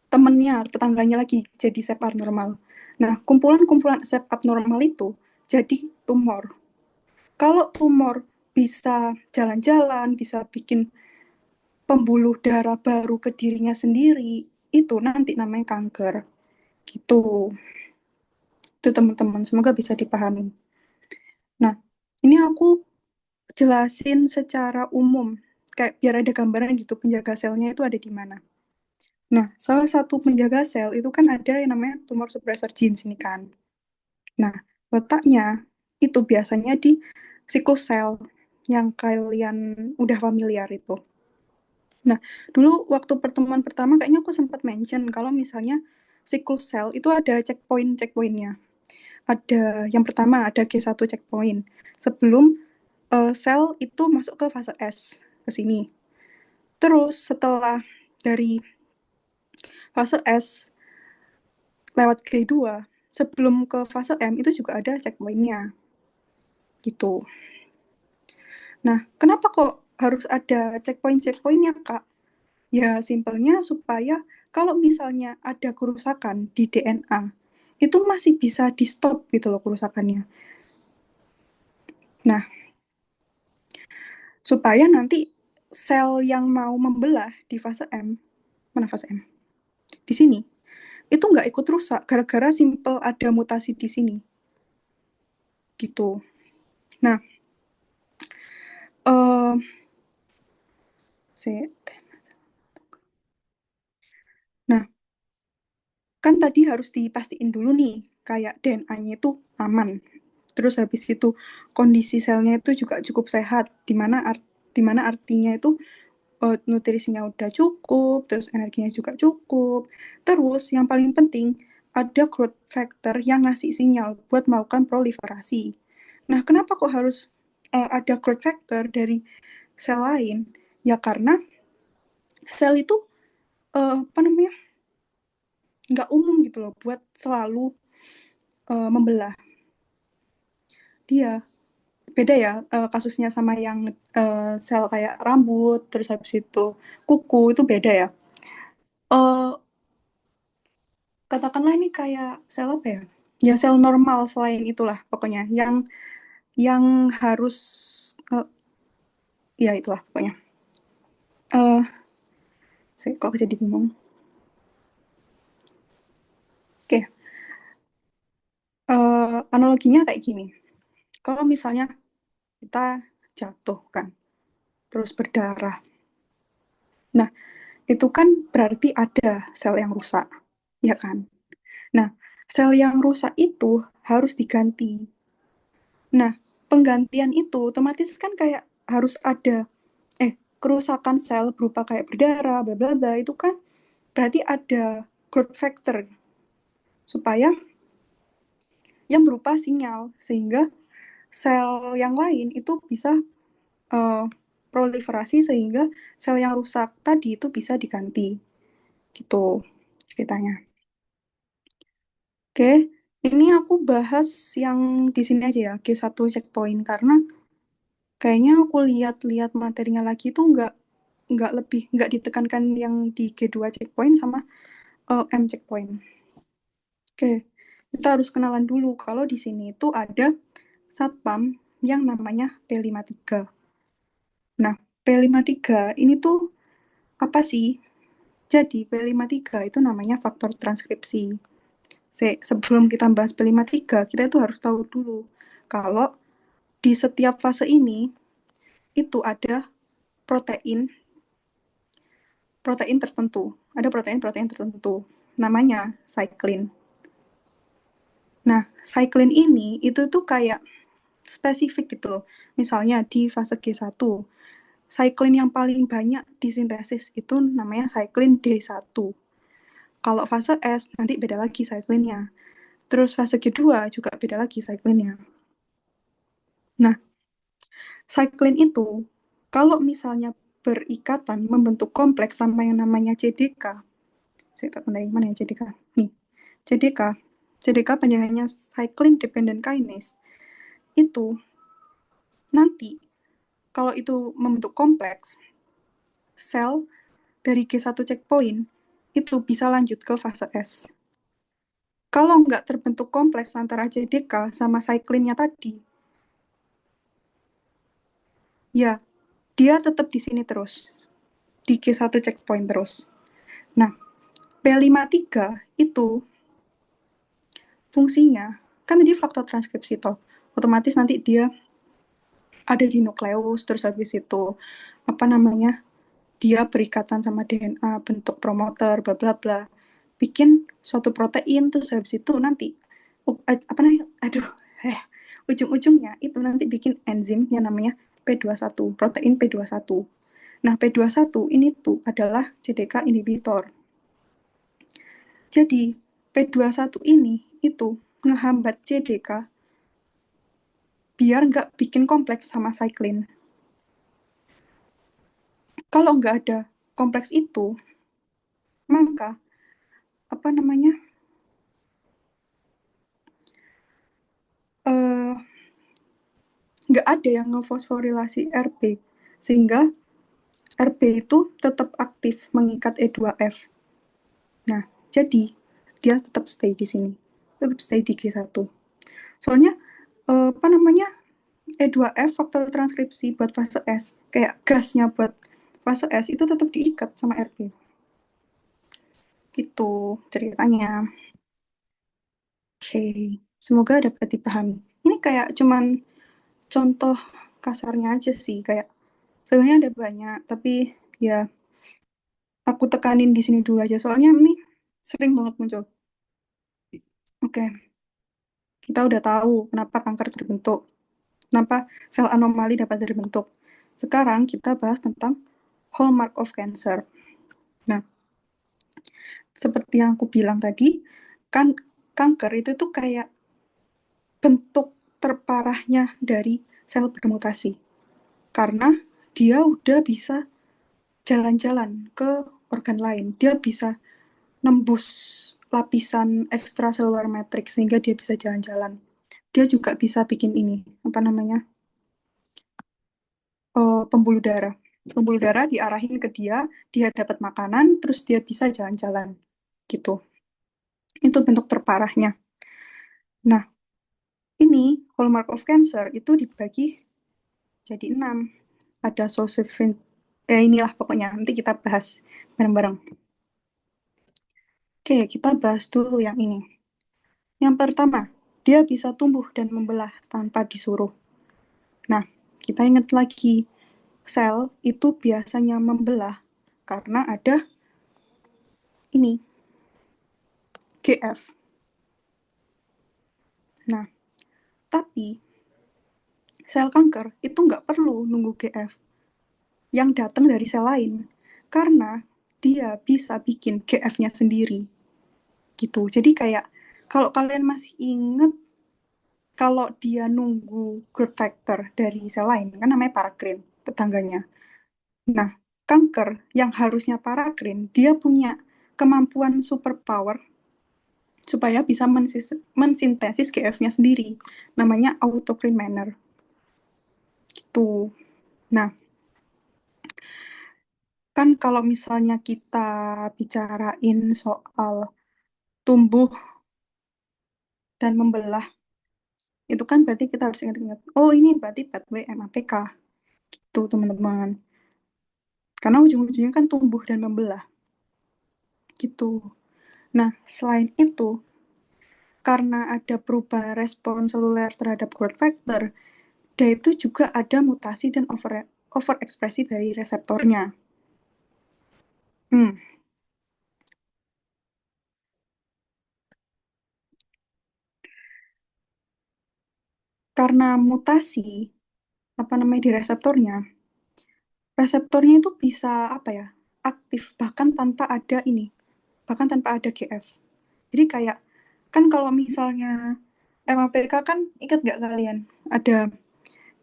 temennya, tetangganya lagi jadi sel abnormal. Nah, kumpulan-kumpulan sel abnormal itu jadi tumor. Kalau tumor bisa jalan-jalan, bisa bikin pembuluh darah baru ke dirinya sendiri, itu nanti namanya kanker. Gitu. Itu teman-teman, semoga bisa dipahami. Nah, ini aku jelasin secara umum, kayak biar ada gambaran gitu penjaga selnya itu ada di mana. Nah, salah satu penjaga sel itu kan ada yang namanya tumor suppressor genes ini kan. Nah, letaknya itu biasanya di siklus sel yang kalian udah familiar itu. Nah, dulu waktu pertemuan pertama kayaknya aku sempat mention kalau misalnya siklus sel itu ada checkpointnya. Ada yang pertama ada G1 checkpoint. Sebelum sel itu masuk ke fase S ke sini. Terus setelah dari fase S lewat G2 sebelum ke fase M itu juga ada checkpointnya gitu. Nah, kenapa kok harus ada checkpointnya, Kak? Ya, simpelnya supaya kalau misalnya ada kerusakan di DNA, itu masih bisa di stop gitu loh kerusakannya. Nah, supaya nanti sel yang mau membelah di fase M, mana fase M? Di sini, itu nggak ikut rusak gara-gara simpel ada mutasi di sini. Gitu. Nah, uh, nah, kan tadi harus dipastiin dulu nih, kayak DNA-nya itu aman. Terus habis itu kondisi selnya itu juga cukup sehat, di mana artinya itu nutrisinya udah cukup, terus energinya juga cukup. Terus yang paling penting ada growth factor yang ngasih sinyal buat melakukan proliferasi. Nah, kenapa kok harus ada growth factor dari sel lain? Ya karena sel itu apa namanya nggak umum gitu loh buat selalu membelah. Dia beda ya kasusnya sama yang sel kayak rambut, terus habis itu kuku itu beda ya. Eh, Katakanlah ini kayak sel apa ya? Ya sel normal selain itulah pokoknya yang harus eh, ya itulah pokoknya. Eh saya kok jadi bingung. Oke, analoginya kayak gini. Kalau misalnya kita jatuh kan, terus berdarah. Nah, itu kan berarti ada sel yang rusak, ya kan? Nah, sel yang rusak itu harus diganti. Nah, penggantian itu otomatis kan kayak harus ada kerusakan sel berupa kayak berdarah, bla bla bla itu kan berarti ada growth factor supaya yang berupa sinyal sehingga sel yang lain itu bisa uh, proliferasi sehingga sel yang rusak tadi itu bisa diganti gitu ceritanya. Oke, ini aku bahas yang di sini aja ya, G1 checkpoint karena kayaknya aku lihat-lihat materinya lagi tuh nggak ditekankan yang di G2 checkpoint sama M checkpoint. Oke, kita harus kenalan dulu kalau di sini itu ada satpam yang namanya P53. Nah, P53 ini tuh apa sih? Jadi P53 itu namanya faktor transkripsi. Sebelum kita bahas P53, kita itu harus tahu dulu kalau di setiap fase ini itu ada protein protein tertentu. Ada protein-protein tertentu. Namanya cyclin. Nah, cyclin ini itu tuh kayak spesifik gitu loh. Misalnya di fase G1, cyclin yang paling banyak disintesis itu namanya cyclin D1. Kalau fase S nanti beda lagi cyclinnya. Terus fase G2 juga beda lagi cyclinnya. Nah, cyclin itu kalau misalnya berikatan membentuk kompleks sama yang namanya CDK. Saya tak tandai mana ya CDK. Nih, CDK. CDK panjangannya cyclin dependent kinase. Itu nanti kalau itu membentuk kompleks, sel dari G1 checkpoint itu bisa lanjut ke fase S. Kalau nggak terbentuk kompleks antara CDK sama cyclinnya tadi, ya dia tetap di sini terus, di G1 checkpoint terus. Nah, P53 itu fungsinya, kan tadi faktor transkripsi toh, otomatis nanti dia ada di nukleus, terus habis itu, apa namanya, dia berikatan sama DNA, bentuk promoter, bla bla bla, bikin suatu protein, terus habis itu nanti, apa namanya, aduh, ujung-ujungnya itu nanti bikin enzim yang namanya P21, protein P21. Nah, P21 ini tuh adalah CDK inhibitor. Jadi, P21 ini itu ngehambat CDK biar nggak bikin kompleks sama cyclin. Kalau nggak ada kompleks itu, maka apa namanya, eh, nggak ada yang ngefosforilasi RB, sehingga RB itu tetap aktif mengikat E2F. Nah, jadi dia tetap stay di sini, tetap stay di G1. Soalnya apa namanya, E2F faktor transkripsi buat fase S, kayak gasnya buat fase S itu tetap diikat sama RB. Gitu ceritanya. Oke, semoga dapat dipahami. Ini kayak cuman contoh kasarnya aja sih, kayak sebenarnya ada banyak, tapi ya aku tekanin di sini dulu aja, soalnya ini sering banget muncul. Oke, kita udah tahu kenapa kanker terbentuk, kenapa sel anomali dapat terbentuk. Sekarang kita bahas tentang hallmark of cancer. Nah, seperti yang aku bilang tadi, kan kanker itu tuh kayak bentuk terparahnya dari sel bermutasi. Karena dia udah bisa jalan-jalan ke organ lain. Dia bisa nembus lapisan ekstraselular matrix sehingga dia bisa jalan-jalan. Dia juga bisa bikin ini, apa namanya, pembuluh darah. Pembuluh darah diarahin ke dia, dia dapat makanan, terus dia bisa jalan-jalan. Gitu. Itu bentuk terparahnya. Nah, ini hallmark of cancer itu dibagi jadi 6. Ada solsifin, inilah pokoknya, nanti kita bahas bareng-bareng. Oke, kita bahas dulu yang ini. Yang pertama, dia bisa tumbuh dan membelah tanpa disuruh. Nah, kita ingat lagi, sel itu biasanya membelah karena ada ini, GF. Nah, tapi sel kanker itu nggak perlu nunggu GF yang datang dari sel lain, karena dia bisa bikin GF-nya sendiri. Gitu. Jadi kayak, kalau kalian masih ingat, kalau dia nunggu growth factor dari sel lain, kan namanya paracrine, tetangganya. Nah, kanker yang harusnya paracrine, dia punya kemampuan superpower supaya bisa mensintesis GF-nya sendiri. Namanya autocrine manner. Gitu. Nah, kan kalau misalnya kita bicarain soal tumbuh dan membelah, itu kan berarti kita harus ingat-ingat, oh ini berarti pathway MAPK. Gitu, teman-teman. Karena ujung-ujungnya kan tumbuh dan membelah. Gitu. Nah, selain itu, karena ada perubahan respon seluler terhadap growth factor, dan itu juga ada mutasi dan overekspresi dari reseptornya. Hmm, karena mutasi, apa namanya, di reseptornya itu bisa apa ya, aktif bahkan tanpa ada ini, bahkan tanpa ada GF. Jadi kayak, kan kalau misalnya MAPK kan, ingat nggak kalian, ada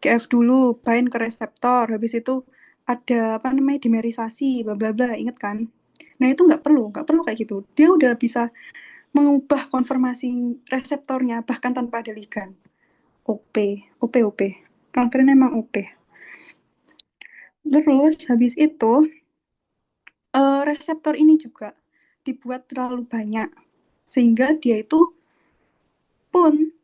GF dulu, bind ke reseptor, habis itu ada apa namanya, dimerisasi, bla bla bla, inget kan? Nah itu nggak perlu kayak gitu. Dia udah bisa mengubah konformasi reseptornya bahkan tanpa ada ligan. OP, OP, OP. Kankernya emang OP. Terus habis itu reseptor ini juga dibuat terlalu banyak sehingga dia itu pun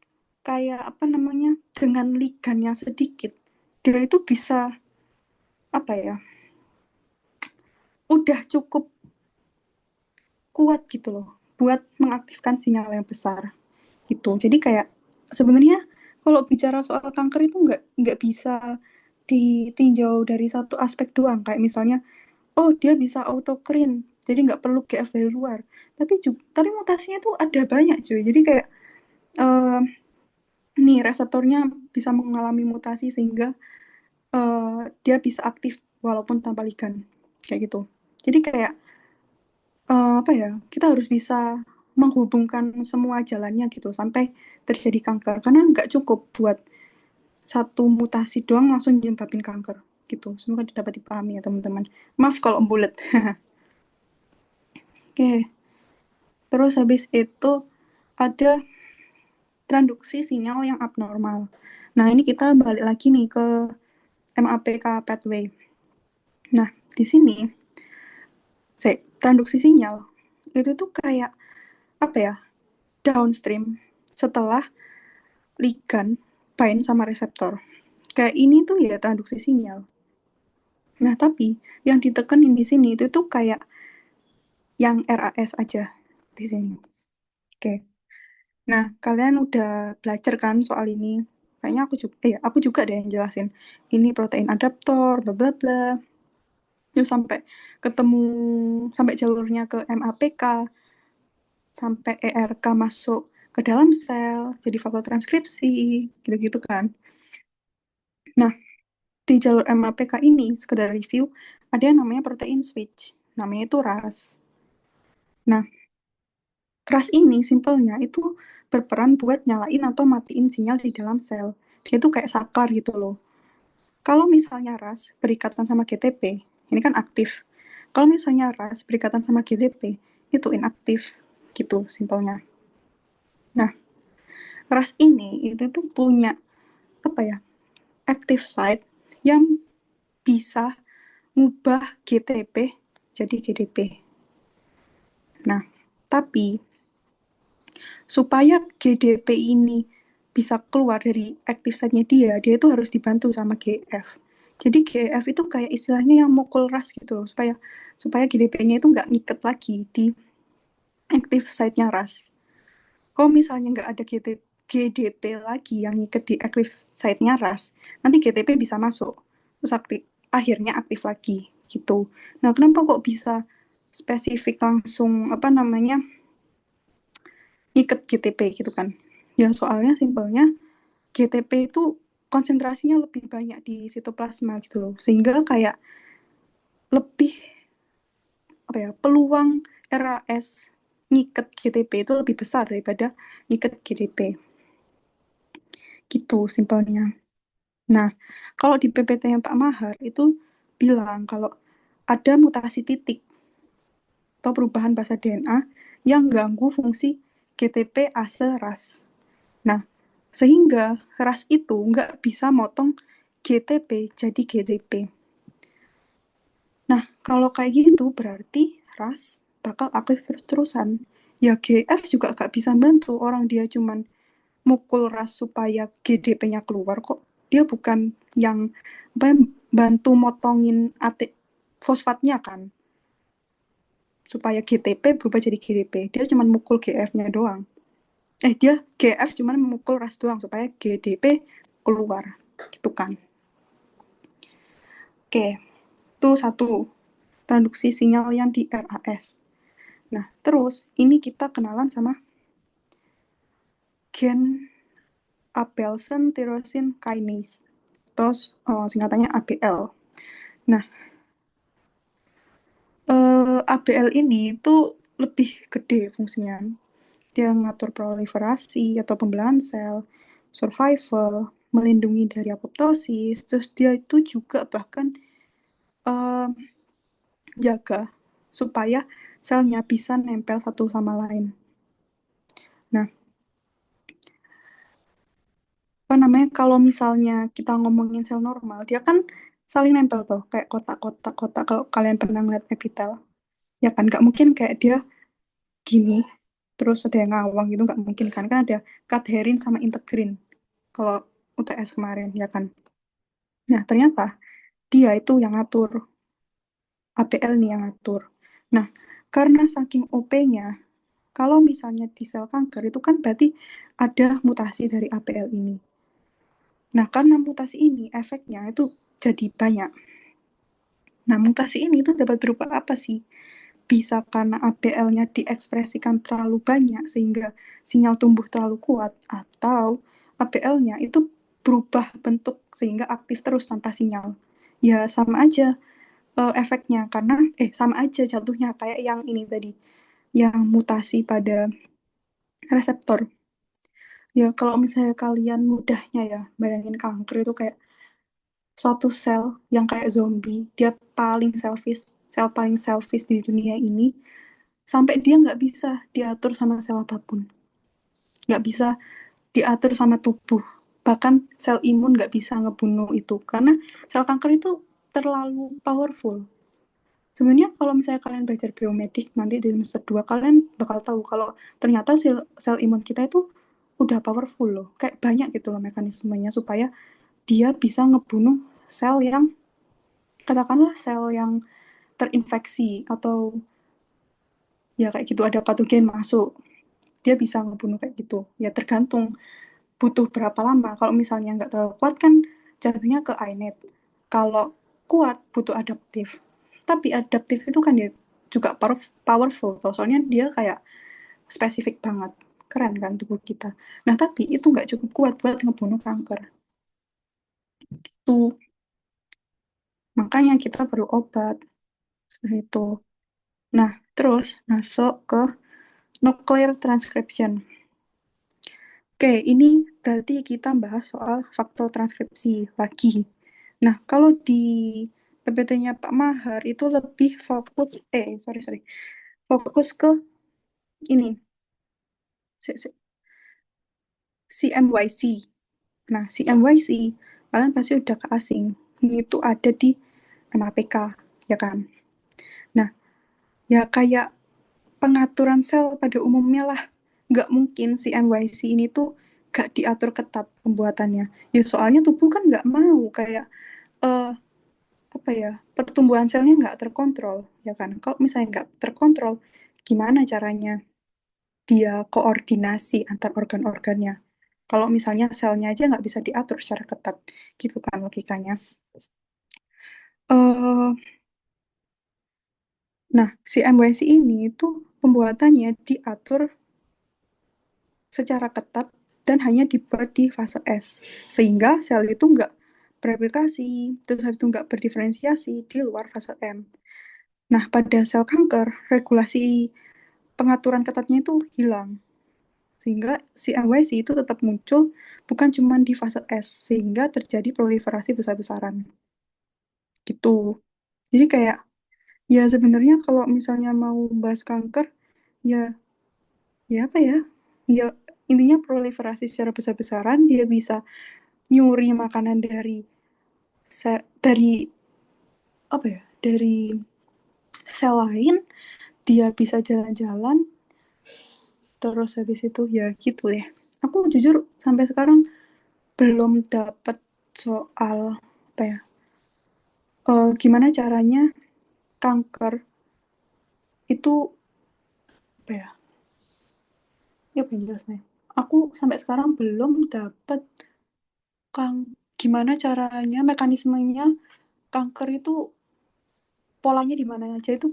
kayak apa namanya dengan ligan yang sedikit dia itu bisa apa ya udah cukup kuat gitu loh buat mengaktifkan sinyal yang besar gitu. Jadi kayak sebenarnya kalau bicara soal kanker itu nggak bisa ditinjau dari satu aspek doang. Kayak misalnya, oh dia bisa autokrin, jadi nggak perlu GF dari luar. Tapi mutasinya tuh ada banyak cuy. Jadi kayak eh, nih reseptornya bisa mengalami mutasi sehingga dia bisa aktif walaupun tanpa ligan kayak gitu. Jadi kayak apa ya kita harus bisa menghubungkan semua jalannya gitu sampai terjadi kanker karena nggak cukup buat satu mutasi doang langsung nyebabin kanker gitu. Semoga dapat dipahami ya teman-teman. Maaf kalau bulat. Oke, terus habis itu ada transduksi sinyal yang abnormal. Nah ini kita balik lagi nih ke MAPK pathway. Nah di sini transduksi sinyal itu tuh kayak apa ya downstream setelah ligan bind sama reseptor. Kayak ini tuh ya transduksi sinyal. Nah, tapi yang ditekenin di sini itu tuh kayak yang RAS aja di sini. Oke. Nah, kalian udah belajar kan soal ini? Kayaknya aku juga deh yang jelasin. Ini protein adaptor, bla bla bla. Terus ketemu sampai jalurnya ke MAPK, sampai ERK masuk ke dalam sel, jadi faktor transkripsi, gitu-gitu kan. Nah, di jalur MAPK ini, sekedar review, ada yang namanya protein switch. Namanya itu RAS. Nah, RAS ini simpelnya itu berperan buat nyalain atau matiin sinyal di dalam sel. Dia tuh kayak saklar gitu loh. Kalau misalnya RAS berikatan sama GTP, ini kan aktif. Kalau misalnya RAS berikatan sama GTP, itu inaktif. Gitu simpelnya. Nah, RAS ini itu tuh punya apa ya? Active site yang bisa ngubah GTP jadi GDP. Nah, tapi supaya GDP ini bisa keluar dari active site-nya dia itu harus dibantu sama GF. Jadi GF itu kayak istilahnya yang mukul ras gitu loh, supaya supaya GDP-nya itu nggak ngiket lagi di active site-nya ras. Kalau misalnya nggak ada GDP lagi yang ngiket di active site-nya ras, nanti GTP bisa masuk, terus akhirnya aktif lagi gitu. Nah, kenapa kok bisa spesifik langsung apa namanya ngiket GTP gitu kan? Ya soalnya simpelnya GTP itu konsentrasinya lebih banyak di sitoplasma gitu loh. Sehingga kayak lebih apa ya, peluang RAS ngiket GTP itu lebih besar daripada ngiket GDP. Gitu simpelnya. Nah, kalau di PPT yang Pak Mahar itu bilang kalau ada mutasi titik atau perubahan basa DNA yang ganggu fungsi GTP ase RAS. Nah, sehingga RAS itu nggak bisa motong GTP jadi GDP. Nah, kalau kayak gitu berarti RAS bakal aktif terus-terusan. Ya GF juga gak bisa bantu orang dia cuman mukul RAS supaya GDP-nya keluar kok. Dia bukan yang bantu motongin AT fosfatnya kan supaya GTP berubah jadi GDP. Dia cuma mukul GF-nya doang. Dia GF cuma memukul RAS doang supaya GDP keluar. Gitu kan. Oke, itu satu transduksi sinyal yang di RAS. Nah, terus ini kita kenalan sama gen Abelson Tyrosine Kinase. Terus singkatannya ABL. Nah, ABL ini itu lebih gede fungsinya. Dia ngatur proliferasi atau pembelahan sel, survival, melindungi dari apoptosis. Terus dia itu juga bahkan uh, jaga supaya selnya bisa nempel satu sama lain. Nah, apa namanya kalau misalnya kita ngomongin sel normal dia kan saling nempel tuh kayak kotak-kotak kalau kalian pernah ngeliat epitel ya kan nggak mungkin kayak dia gini terus ada yang ngawang gitu nggak mungkin kan kan ada cadherin sama integrin kalau UTS kemarin ya kan nah ternyata dia itu yang ngatur APL nih yang ngatur nah karena saking OP-nya kalau misalnya di sel kanker itu kan berarti ada mutasi dari APL ini nah karena mutasi ini efeknya itu jadi banyak nah mutasi ini itu dapat berupa apa sih bisa karena APL-nya diekspresikan terlalu banyak sehingga sinyal tumbuh terlalu kuat atau APL-nya itu berubah bentuk sehingga aktif terus tanpa sinyal. Ya sama aja efeknya karena sama aja jatuhnya kayak yang ini tadi yang mutasi pada reseptor. Ya kalau misalnya kalian mudahnya ya bayangin kanker itu kayak suatu sel yang kayak zombie, dia paling selfish, sel paling selfish di dunia ini sampai dia nggak bisa diatur sama sel apapun, nggak bisa diatur sama tubuh, bahkan sel imun nggak bisa ngebunuh itu karena sel kanker itu terlalu powerful. Sebenarnya kalau misalnya kalian belajar biomedik nanti di semester 2 kalian bakal tahu kalau ternyata sel imun kita itu udah powerful loh, kayak banyak gitu loh mekanismenya supaya dia bisa ngebunuh sel yang katakanlah sel yang terinfeksi atau ya kayak gitu ada patogen masuk dia bisa ngebunuh kayak gitu ya tergantung butuh berapa lama kalau misalnya nggak terlalu kuat kan jatuhnya ke iNet kalau kuat butuh adaptif tapi adaptif itu kan dia juga powerful toh. Soalnya dia kayak spesifik banget keren kan tubuh kita nah tapi itu nggak cukup kuat buat ngebunuh kanker tuh makanya kita perlu obat seperti itu nah terus masuk ke nuclear transcription. Oke, ini berarti kita bahas soal faktor transkripsi lagi. Nah, kalau di PPT-nya Pak Mahar itu lebih fokus, sorry, sorry, fokus ke ini, CMYC. Nah, CMYC, kalian pasti udah ke asing. Ini tuh ada di MAPK, ya kan? Nah, ya kayak pengaturan sel pada umumnya lah. Nggak mungkin CMYC ini tuh nggak diatur ketat pembuatannya. Ya soalnya tubuh kan nggak mau kayak eh apa ya pertumbuhan selnya nggak terkontrol ya kan kalau misalnya nggak terkontrol gimana caranya dia koordinasi antar organ-organnya kalau misalnya selnya aja nggak bisa diatur secara ketat gitu kan logikanya eh nah si MYC ini itu pembuatannya diatur secara ketat dan hanya dibuat di fase S sehingga sel itu nggak bereplikasi terus habis itu nggak berdiferensiasi di luar fase M. Nah, pada sel kanker, regulasi pengaturan ketatnya itu hilang. Sehingga si MYC itu tetap muncul bukan cuma di fase S, sehingga terjadi proliferasi besar-besaran. Gitu. Jadi kayak, ya sebenarnya kalau misalnya mau bahas kanker, ya, ya apa ya? Ya intinya proliferasi secara besar-besaran, dia bisa nyuri makanan dari dari apa ya? Dari sel lain, dia bisa jalan-jalan, terus habis itu ya gitu deh. Aku jujur sampai sekarang belum dapat soal apa ya gimana caranya kanker itu apa ya ya apa yang jelasnya aku sampai sekarang belum dapat kang gimana caranya mekanismenya kanker itu polanya di mana aja itu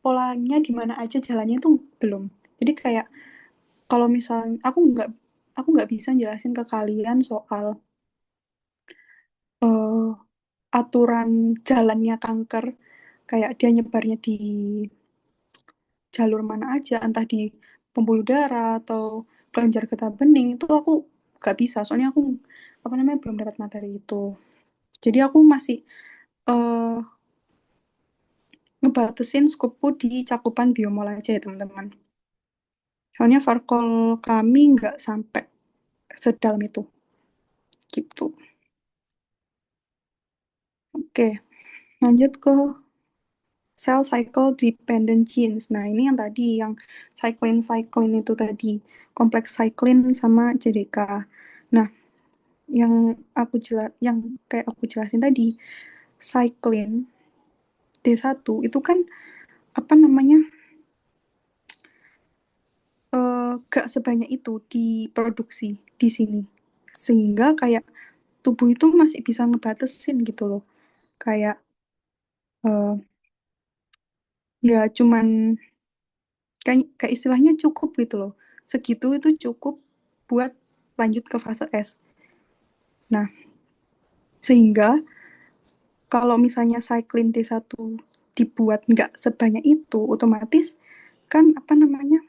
polanya di mana aja jalannya itu belum jadi kayak kalau misalnya aku nggak bisa jelasin ke kalian soal eh, aturan jalannya kanker kayak dia nyebarnya di jalur mana aja, entah di pembuluh darah atau kelenjar getah bening itu aku gak bisa, soalnya aku apa namanya belum dapat materi itu. Jadi aku masih eh ngebatasin skupku di cakupan biomol aja ya teman-teman. Soalnya farkol kami nggak sampai sedalam itu, gitu. Oke, lanjut ke cell cycle dependent genes. Nah, ini yang tadi, yang cyclin itu tadi, kompleks cyclin sama JDK. Nah, yang kayak aku jelasin tadi, cyclin D1 itu kan apa namanya? Gak sebanyak itu diproduksi di sini. Sehingga kayak tubuh itu masih bisa ngebatasin gitu loh. Kayak eh, ya cuman kayak istilahnya cukup gitu loh. Segitu itu cukup buat lanjut ke fase S. Nah, sehingga kalau misalnya cyclin D1 dibuat nggak sebanyak itu, otomatis kan apa namanya?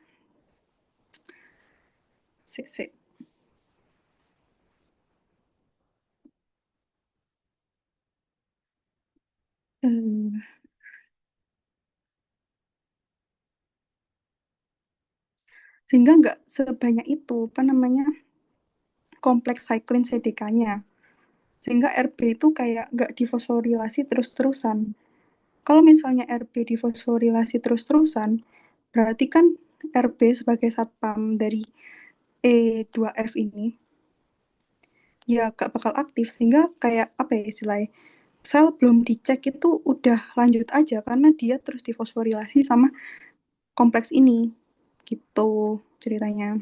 Sik, sik. Eh, sehingga nggak sebanyak itu apa namanya? Kompleks cyclin CDK-nya. Sehingga RB itu kayak nggak difosforilasi terus-terusan. Kalau misalnya RB difosforilasi terus-terusan, berarti kan RB sebagai satpam dari E2F ini ya gak bakal aktif, sehingga kayak apa ya istilahnya, sel belum dicek itu udah lanjut aja karena dia terus difosforilasi sama kompleks ini gitu ceritanya.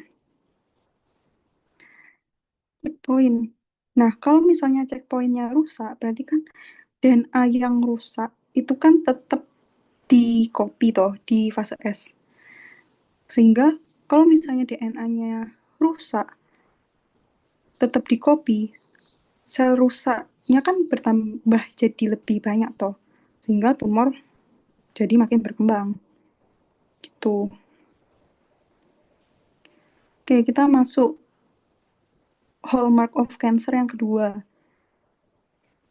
Checkpoint. Nah, kalau misalnya checkpointnya rusak, berarti kan DNA yang rusak itu kan tetap di copy toh di fase S. Sehingga kalau misalnya DNA-nya rusak, tetap di copy, sel rusaknya kan bertambah jadi lebih banyak toh. Sehingga tumor jadi makin berkembang. Gitu. Oke, kita masuk hallmark of cancer yang kedua.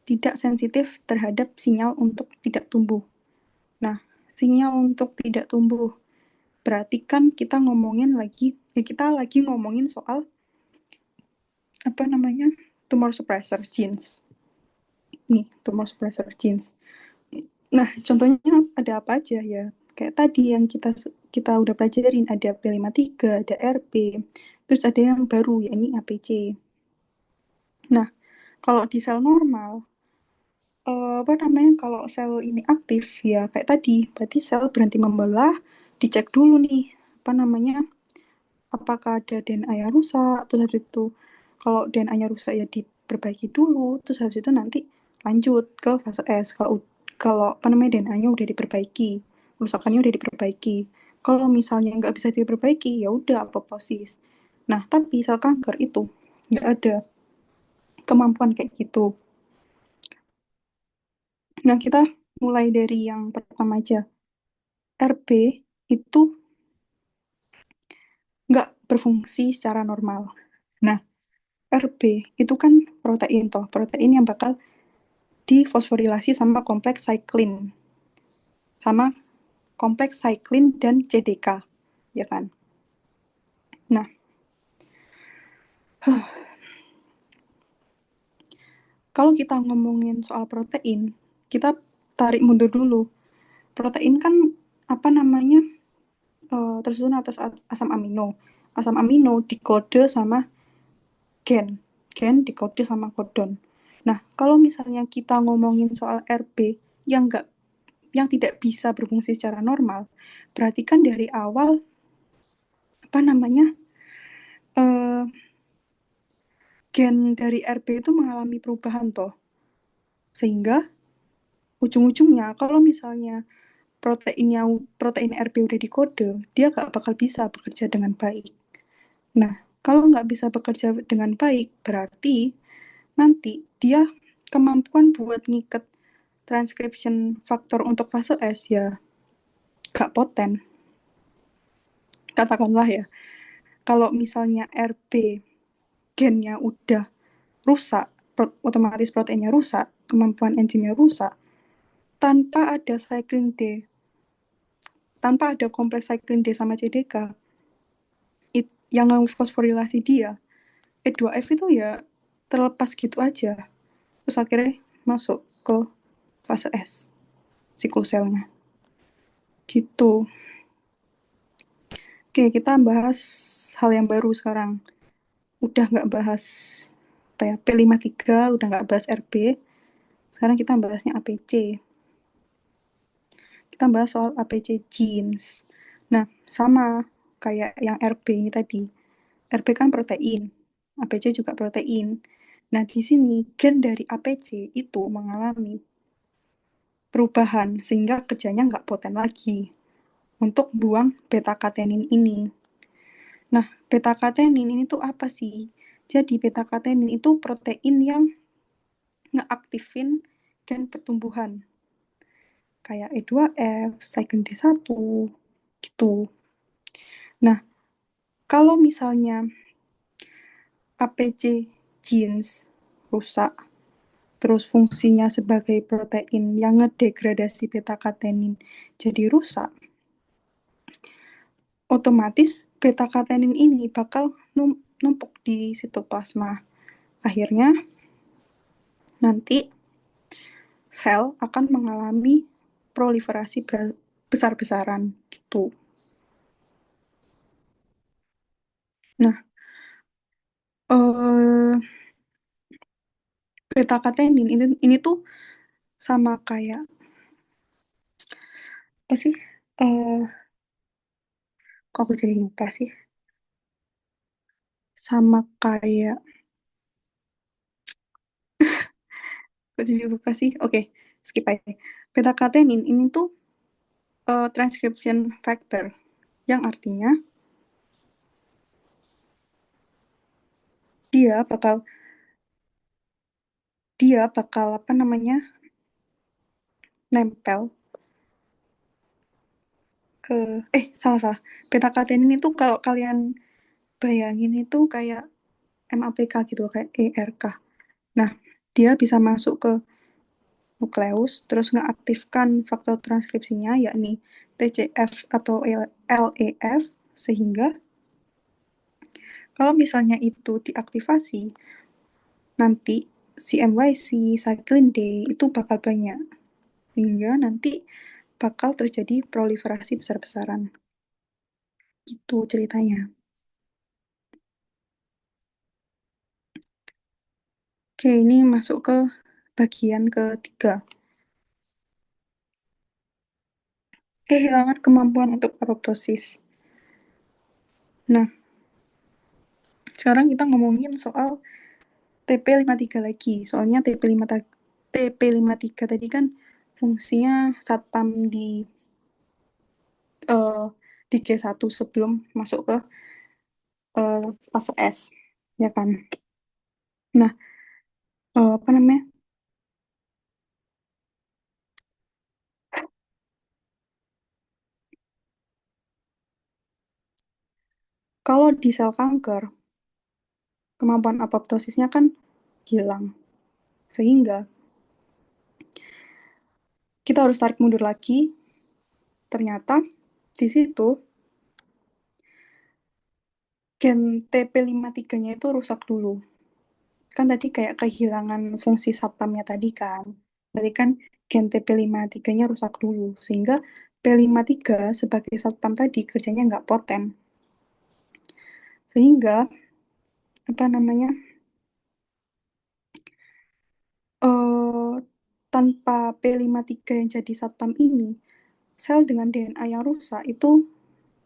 Tidak sensitif terhadap sinyal untuk tidak tumbuh. Nah, sinyal untuk tidak tumbuh berarti kan kita ngomongin lagi, kita lagi ngomongin soal apa namanya, tumor suppressor genes. Nih, tumor suppressor genes. Nah, contohnya ada apa aja ya? Kayak tadi yang kita udah pelajarin, ada P53, ada RP, terus ada yang baru, ya ini APC. Nah, kalau di sel normal, apa namanya, kalau sel ini aktif, ya kayak tadi, berarti sel berhenti membelah, dicek dulu nih, apa namanya, apakah ada DNA yang rusak, terus habis itu, kalau DNA-nya rusak ya diperbaiki dulu, terus habis itu nanti lanjut ke fase S, kalau kalau apa namanya DNA-nya udah diperbaiki, kerusakannya udah diperbaiki. Kalau misalnya nggak bisa diperbaiki, ya udah apostosis. Nah, tapi sel kanker itu nggak ada kemampuan kayak gitu. Nah, kita mulai dari yang pertama aja. RB itu nggak berfungsi secara normal. Nah, RB itu kan protein toh, protein yang bakal difosforilasi sama kompleks cyclin, sama kompleks cyclin dan CDK, ya kan? Nah, kalau kita ngomongin soal protein, kita tarik mundur dulu. Protein kan apa namanya, tersusun atas asam amino. Asam amino dikode sama gen, gen dikode sama kodon. Nah, kalau misalnya kita ngomongin soal RB yang nggak, yang tidak bisa berfungsi secara normal, berarti kan dari awal apa namanya, eh, gen dari RB itu mengalami perubahan toh, sehingga ujung-ujungnya kalau misalnya protein RB udah dikode, dia gak bakal bisa bekerja dengan baik. Nah, kalau nggak bisa bekerja dengan baik, berarti nanti dia kemampuan buat ngiket transcription faktor untuk fase S ya gak poten. Katakanlah ya, kalau misalnya RB gennya udah rusak, otomatis proteinnya rusak, kemampuan enzimnya rusak, tanpa ada cyclin D, tanpa ada kompleks cyclin D sama CDK, yang fosforilasi dia, E2F itu ya terlepas gitu aja. Terus akhirnya masuk ke fase S sikoselnya. Gitu. Oke, kita bahas hal yang baru sekarang. Udah nggak bahas apa ya, P53, udah nggak bahas RB. Sekarang kita bahasnya APC. Kita bahas soal APC genes. Nah, sama kayak yang RB ini tadi. RB kan protein, APC juga protein. Nah, di sini gen dari APC itu mengalami perubahan sehingga kerjanya nggak poten lagi untuk buang beta katenin ini. Nah, beta katenin ini tuh apa sih? Jadi beta katenin itu protein yang ngeaktifin gen pertumbuhan kayak E2F, cyclin D1 gitu. Nah, kalau misalnya APC genes rusak, terus fungsinya sebagai protein yang ngedegradasi beta katenin jadi rusak, otomatis beta katenin ini bakal numpuk di sitoplasma. Akhirnya nanti sel akan mengalami proliferasi besar-besaran gitu. Nah, eh, beta katenin ini tuh sama kayak apa sih? Eh, kok aku jadi lupa sih? Sama kayak kok jadi lupa sih? Oke, skip aja. Beta katenin ini tuh transcription factor yang artinya dia bakal dia bakal apa namanya nempel ke salah salah beta katenin itu kalau kalian bayangin itu kayak MAPK gitu kayak ERK. Nah, dia bisa masuk ke nukleus terus ngeaktifkan faktor transkripsinya yakni TCF atau LEF sehingga kalau misalnya itu diaktifasi nanti CMYC, cyclin D itu bakal banyak sehingga nanti bakal terjadi proliferasi besar-besaran. Itu ceritanya. Oke, ini masuk ke bagian ketiga. Kehilangan kemampuan untuk apoptosis. Nah, sekarang kita ngomongin soal TP53 lagi. Soalnya TP53 tadi kan fungsinya satpam eh, di G1 sebelum masuk ke fase S, ya kan? Nah, apa namanya? Kalau di sel kanker, kemampuan apoptosisnya kan hilang. Sehingga kita harus tarik mundur lagi. Ternyata di situ gen TP53-nya itu rusak dulu. Kan tadi kayak kehilangan fungsi satpamnya tadi kan. Berarti kan gen TP53-nya rusak dulu. Sehingga P53 sebagai satpam tadi kerjanya nggak poten. Sehingga, apa namanya, eh tanpa P53 yang jadi satpam ini, sel dengan DNA yang rusak itu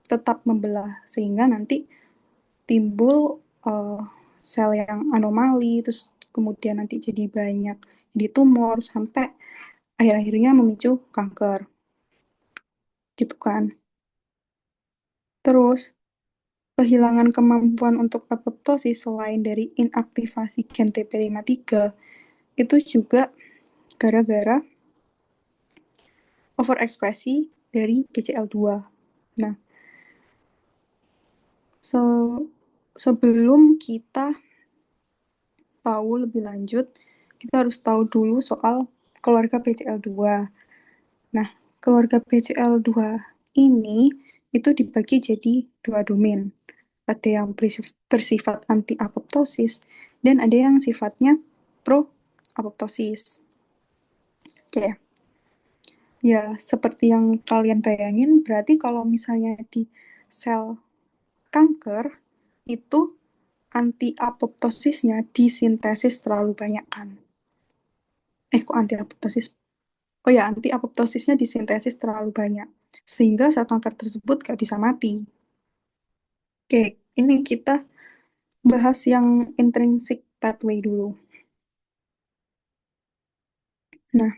tetap membelah. Sehingga nanti timbul sel yang anomali, terus kemudian nanti jadi banyak di tumor, sampai akhir-akhirnya memicu kanker. Gitu kan. Terus, kehilangan kemampuan untuk apoptosis selain dari inaktivasi gen TP53 itu juga gara-gara overekspresi dari BCL2. Nah, se- sebelum kita tahu lebih lanjut, kita harus tahu dulu soal keluarga BCL2. Nah, keluarga BCL2 ini itu dibagi jadi dua domain. Ada yang bersifat anti-apoptosis dan ada yang sifatnya pro-apoptosis. Oke. Ya, seperti yang kalian bayangin, berarti kalau misalnya di sel kanker, itu anti apoptosisnya disintesis terlalu banyak kan? Kok anti apoptosis? Oh ya, anti apoptosisnya disintesis terlalu banyak. Sehingga sel kanker tersebut gak bisa mati. Oke, ini kita bahas yang intrinsic pathway dulu. Nah,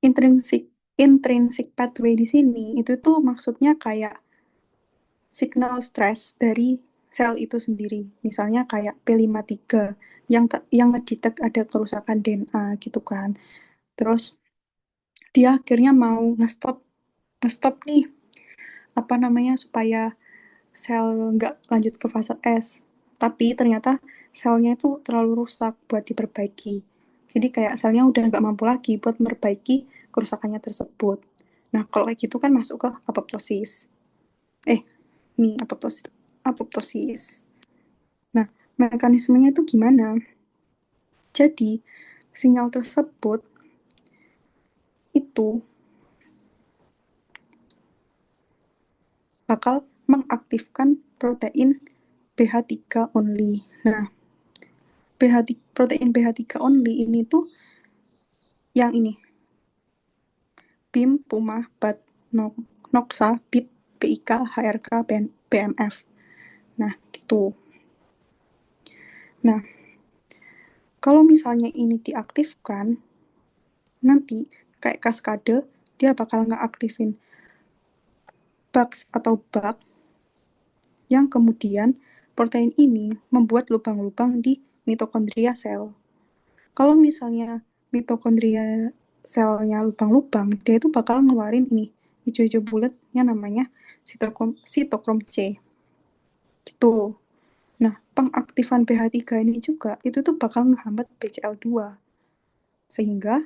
intrinsic intrinsic pathway di sini itu tuh maksudnya kayak signal stress dari sel itu sendiri. Misalnya kayak P53 yang ngedetek ada kerusakan DNA gitu kan. Terus dia akhirnya mau ngestop ngestop nih apa namanya supaya sel nggak lanjut ke fase S. Tapi ternyata selnya itu terlalu rusak buat diperbaiki. Jadi kayak selnya udah nggak mampu lagi buat memperbaiki kerusakannya tersebut. Nah, kalau kayak gitu kan masuk ke apoptosis. Eh, nih apoptosis. Apoptosis. Nah, mekanismenya itu gimana? Jadi, sinyal tersebut itu bakal mengaktifkan protein BH3 only. Nah, protein BH3 only ini tuh yang ini, BIM, PUMA, BAT, NOXA, BIT, PIK, HRK, BMF. Nah, gitu. Nah, kalau misalnya ini diaktifkan, nanti kayak kaskade, dia bakal ngeaktifin bugs atau bug yang kemudian protein ini membuat lubang-lubang di mitokondria sel. Kalau misalnya mitokondria selnya lubang-lubang, dia itu bakal ngeluarin ini, hijau-hijau bulat yang namanya sitokrom C. Gitu. Nah, pengaktifan BH3 ini juga itu tuh bakal ngehambat BCL2. Sehingga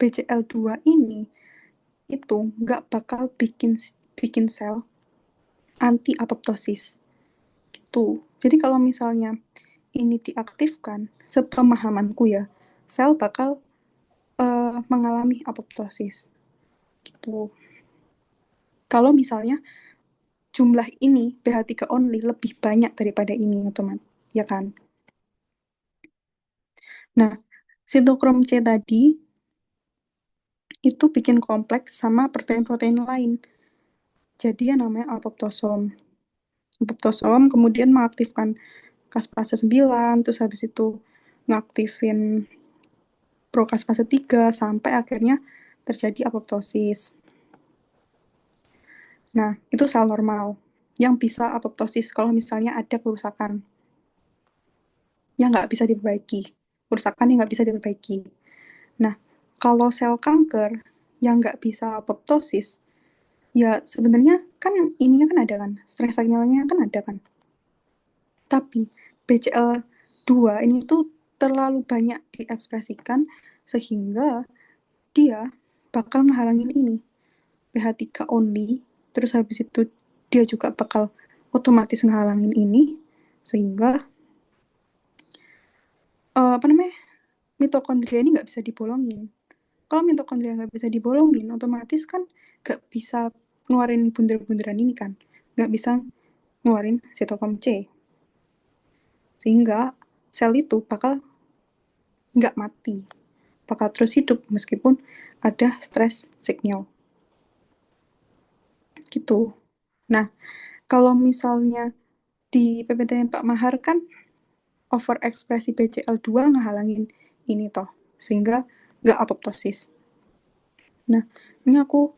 BCL2 ini itu nggak bakal bikin bikin sel anti apoptosis. Gitu. Jadi kalau misalnya ini diaktifkan, sepemahamanku ya, sel bakal mengalami apoptosis. Gitu. Kalau misalnya jumlah ini BH3 only lebih banyak daripada ini, teman, ya kan? Nah, sitokrom C tadi itu bikin kompleks sama protein-protein lain. Jadi yang namanya apoptosom. Apoptosom kemudian mengaktifkan caspase 9, terus habis itu ngaktifin procaspase 3 sampai akhirnya terjadi apoptosis. Nah, itu sel normal yang bisa apoptosis kalau misalnya ada kerusakan yang nggak bisa diperbaiki. Kerusakan yang nggak bisa diperbaiki. Nah, kalau sel kanker yang nggak bisa apoptosis, ya sebenarnya kan ininya kan ada kan, stres signalnya kan ada kan. Tapi BCL2 ini tuh terlalu banyak diekspresikan sehingga dia bakal ngehalangin ini. BH3 only, terus habis itu dia juga bakal otomatis ngehalangin ini sehingga apa namanya mitokondria ini nggak bisa dibolongin. Kalau mitokondria nggak bisa dibolongin, otomatis kan nggak bisa ngeluarin bunderan-bunderan ini kan, nggak bisa ngeluarin sitokrom C, sehingga sel itu bakal nggak mati, bakal terus hidup meskipun ada stress signal gitu. Nah, kalau misalnya di PPT Pak Mahar kan overekspresi BCL2 ngehalangin ini toh, sehingga nggak apoptosis. Nah, ini aku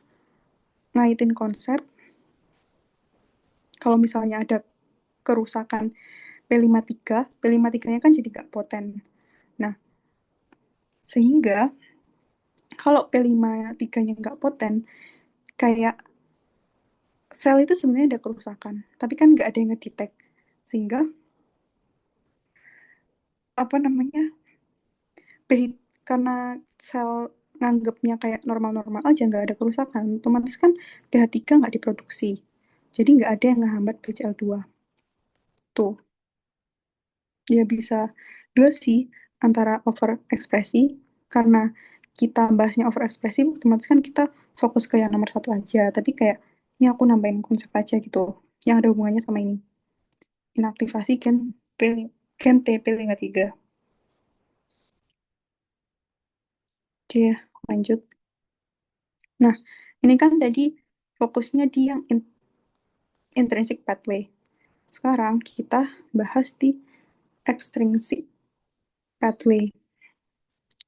ngaitin konsep kalau misalnya ada kerusakan P53, P53-nya kan jadi nggak poten. Nah, sehingga kalau P53-nya nggak poten, kayak sel itu sebenarnya ada kerusakan, tapi kan nggak ada yang ngedetek. Sehingga, apa namanya, karena sel nganggapnya kayak normal-normal aja, nggak ada kerusakan, otomatis kan pH3 nggak diproduksi. Jadi nggak ada yang ngehambat BCL2. Tuh, dia bisa dua sih, antara overekspresi karena kita bahasnya overekspresif, otomatis kan kita fokus ke yang nomor satu aja. Tapi kayak ini aku nambahin konsep aja gitu, yang ada hubungannya sama ini. Inaktivasi gen TP53. Oke, lanjut. Nah, ini kan tadi fokusnya di yang intrinsic pathway. Sekarang kita bahas di extrinsic pathway.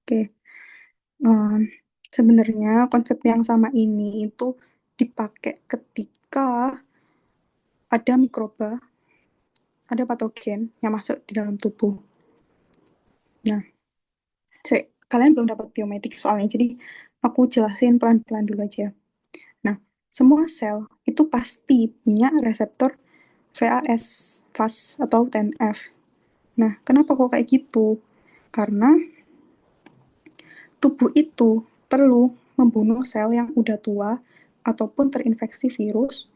Oke, um, sebenarnya konsep yang sama ini itu dipakai ketika ada mikroba, ada patogen yang masuk di dalam tubuh. Nah, kalian belum dapat biometrik soalnya, jadi aku jelasin pelan-pelan dulu aja. Nah, semua sel itu pasti punya reseptor VAS, FAS atau TNF. Nah, kenapa kok kayak gitu? Karena tubuh itu perlu membunuh sel yang udah tua ataupun terinfeksi virus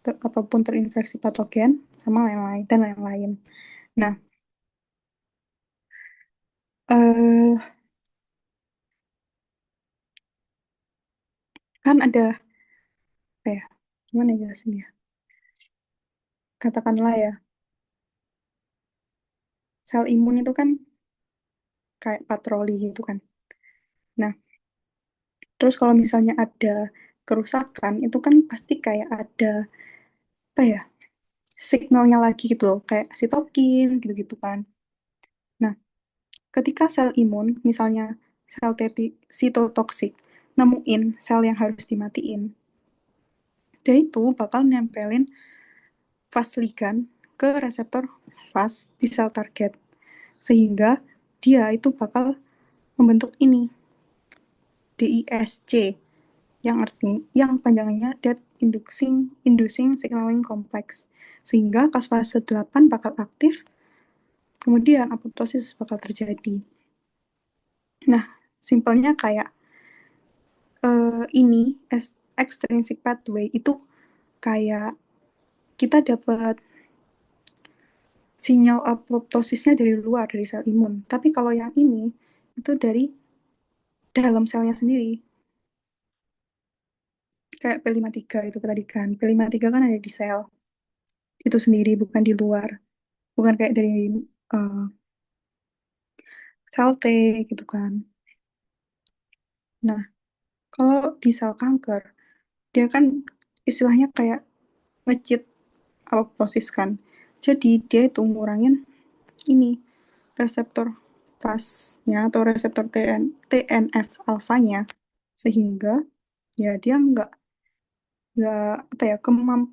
ataupun terinfeksi patogen sama lain-lain dan lain-lain. Nah, eh kan ada apa ya? Gimana ya jelasin ya? Katakanlah ya, sel imun itu kan kayak patroli gitu kan. Nah, terus kalau misalnya ada kerusakan, itu kan pasti kayak ada apa ya? Signalnya lagi gitu loh, kayak sitokin gitu-gitu kan. Nah, ketika sel imun, misalnya sel sitotoksik, nemuin sel yang harus dimatiin, dia itu bakal nempelin fas ligand ke reseptor fas di sel target. Sehingga dia itu bakal membentuk ini, DISC, yang panjangannya Dead Inducing Signaling Complex. Sehingga kas fase 8 bakal aktif, kemudian apoptosis bakal terjadi. Nah, simpelnya kayak ini extrinsic pathway itu kayak kita dapat sinyal apoptosisnya dari luar dari sel imun. Tapi kalau yang ini itu dari dalam selnya sendiri. Kayak P53 itu tadi kan. P53 kan ada di sel itu sendiri, bukan di luar. Bukan kayak dari uh, sel T gitu kan. Nah, kalau di sel kanker, dia kan istilahnya kayak ngecit apoptosis kan. Jadi dia itu ngurangin ini reseptor FAS-nya atau reseptor TNF alfanya, sehingga ya dia nggak apa ya kemampuan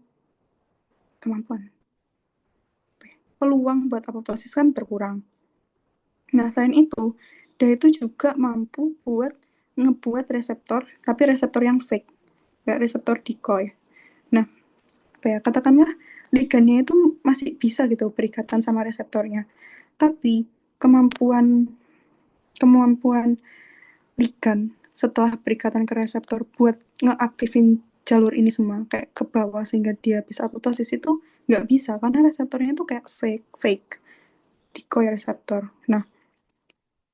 peluang buat apoptosis kan berkurang. Nah, selain itu, dia itu juga mampu buat ngebuat reseptor, tapi reseptor yang fake, kayak reseptor decoy. Nah, apa ya, katakanlah ligannya itu masih bisa gitu berikatan sama reseptornya, tapi kemampuan kemampuan ligan setelah berikatan ke reseptor buat ngeaktifin jalur ini semua kayak ke bawah sehingga dia bisa apoptosis itu nggak bisa karena reseptornya itu kayak fake fake decoy reseptor. Nah,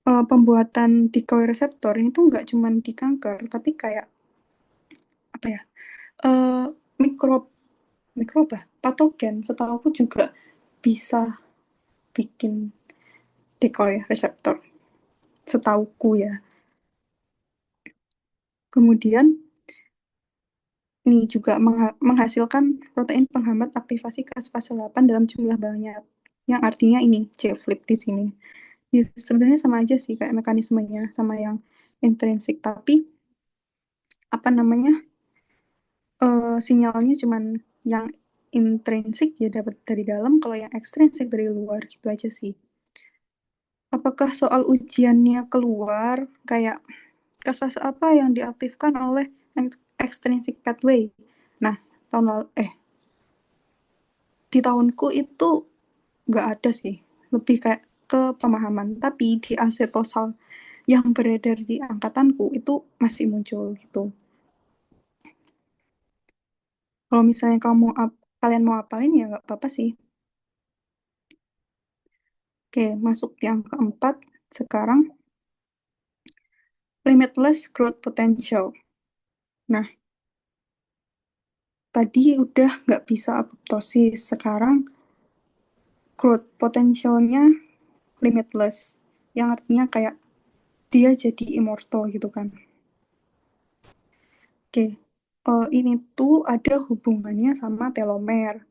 pembuatan decoy reseptor ini tuh nggak cuma di kanker, tapi kayak apa ya, eh mikrob mikrob lah, patogen. Setahu aku juga bisa bikin decoy reseptor. Setauku ya. Kemudian ini juga menghasilkan protein penghambat aktivasi caspase 8 dalam jumlah banyak. Yang artinya ini C-flip di sini. Ya, sebenarnya sama aja sih kayak mekanismenya sama yang intrinsik, tapi apa namanya, sinyalnya cuman yang intrinsik ya dapat dari dalam, kalau yang ekstrinsik dari luar gitu aja sih. Apakah soal ujiannya keluar kayak kasus apa yang diaktifkan oleh extrinsic pathway? Nah, tahun lalu di tahunku itu nggak ada sih, lebih kayak ke pemahaman. Tapi di asetosal yang beredar di angkatanku itu masih muncul gitu. Kalau misalnya kalian mau apalin ya nggak apa-apa sih. Oke, masuk yang keempat sekarang. limitless growth potential. Nah, tadi udah nggak bisa apoptosis, sekarang growth potentialnya limitless, yang artinya kayak dia jadi immortal gitu kan. Oke, ini tuh ada hubungannya sama telomer.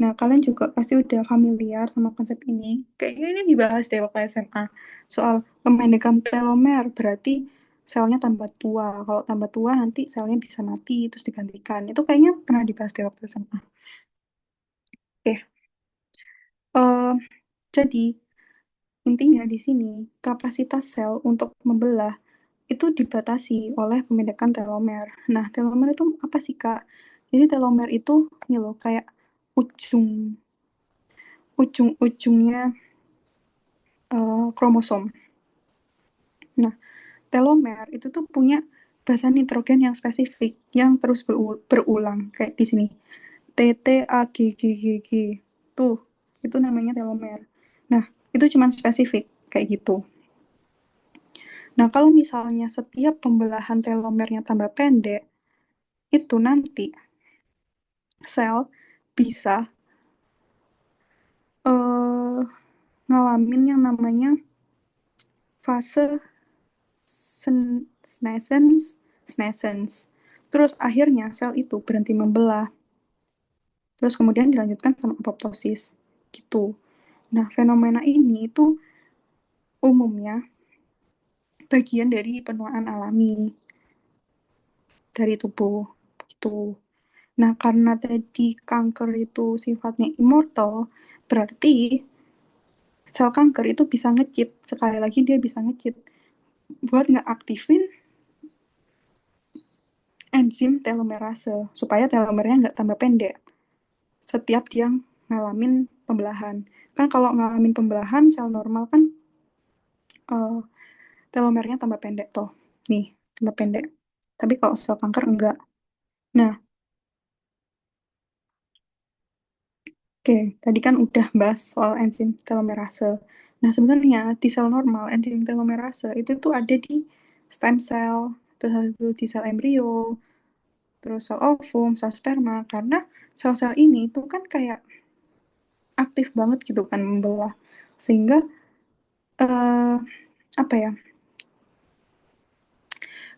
Nah, kalian juga pasti udah familiar sama konsep ini. Kayaknya ini dibahas deh waktu SMA. Soal pemendekan telomer, berarti selnya tambah tua. Kalau tambah tua nanti selnya bisa mati, terus digantikan. Itu kayaknya pernah dibahas deh waktu SMA. Oke, eh, jadi intinya di sini kapasitas sel untuk membelah itu dibatasi oleh pemendekan telomer. Nah, telomer itu apa sih, Kak? Jadi telomer itu ini loh kayak ujung ujung-ujungnya kromosom. Nah, telomer itu tuh punya basa nitrogen yang spesifik yang terus berulang kayak di sini. TTAGGGG. Tuh, itu namanya telomer. Nah, itu cuma spesifik kayak gitu. Nah, kalau misalnya setiap pembelahan telomernya tambah pendek, itu nanti sel bisa eh, ngalamin yang namanya fase senescence, senescence. Terus akhirnya sel itu berhenti membelah. Terus kemudian dilanjutkan sama apoptosis. Gitu. Nah, fenomena ini itu umumnya bagian dari penuaan alami dari tubuh. Gitu. Nah, karena tadi kanker itu sifatnya immortal, berarti sel kanker itu bisa ngecit. Sekali lagi dia bisa ngecit buat nggak aktifin enzim telomerase supaya telomernya nggak tambah pendek setiap dia ngalamin pembelahan. Kan kalau ngalamin pembelahan sel normal kan eh, telomernya tambah pendek toh. Nih, tambah pendek. Tapi kalau sel kanker enggak. Nah, oke, tadi kan udah bahas soal enzim telomerase. Nah, sebenarnya di sel normal, enzim telomerase itu tuh ada di stem cell, terus itu di sel embrio, terus sel ovum, sel sperma, karena sel-sel ini itu kan kayak aktif banget gitu kan membelah. Sehingga, eh, apa ya,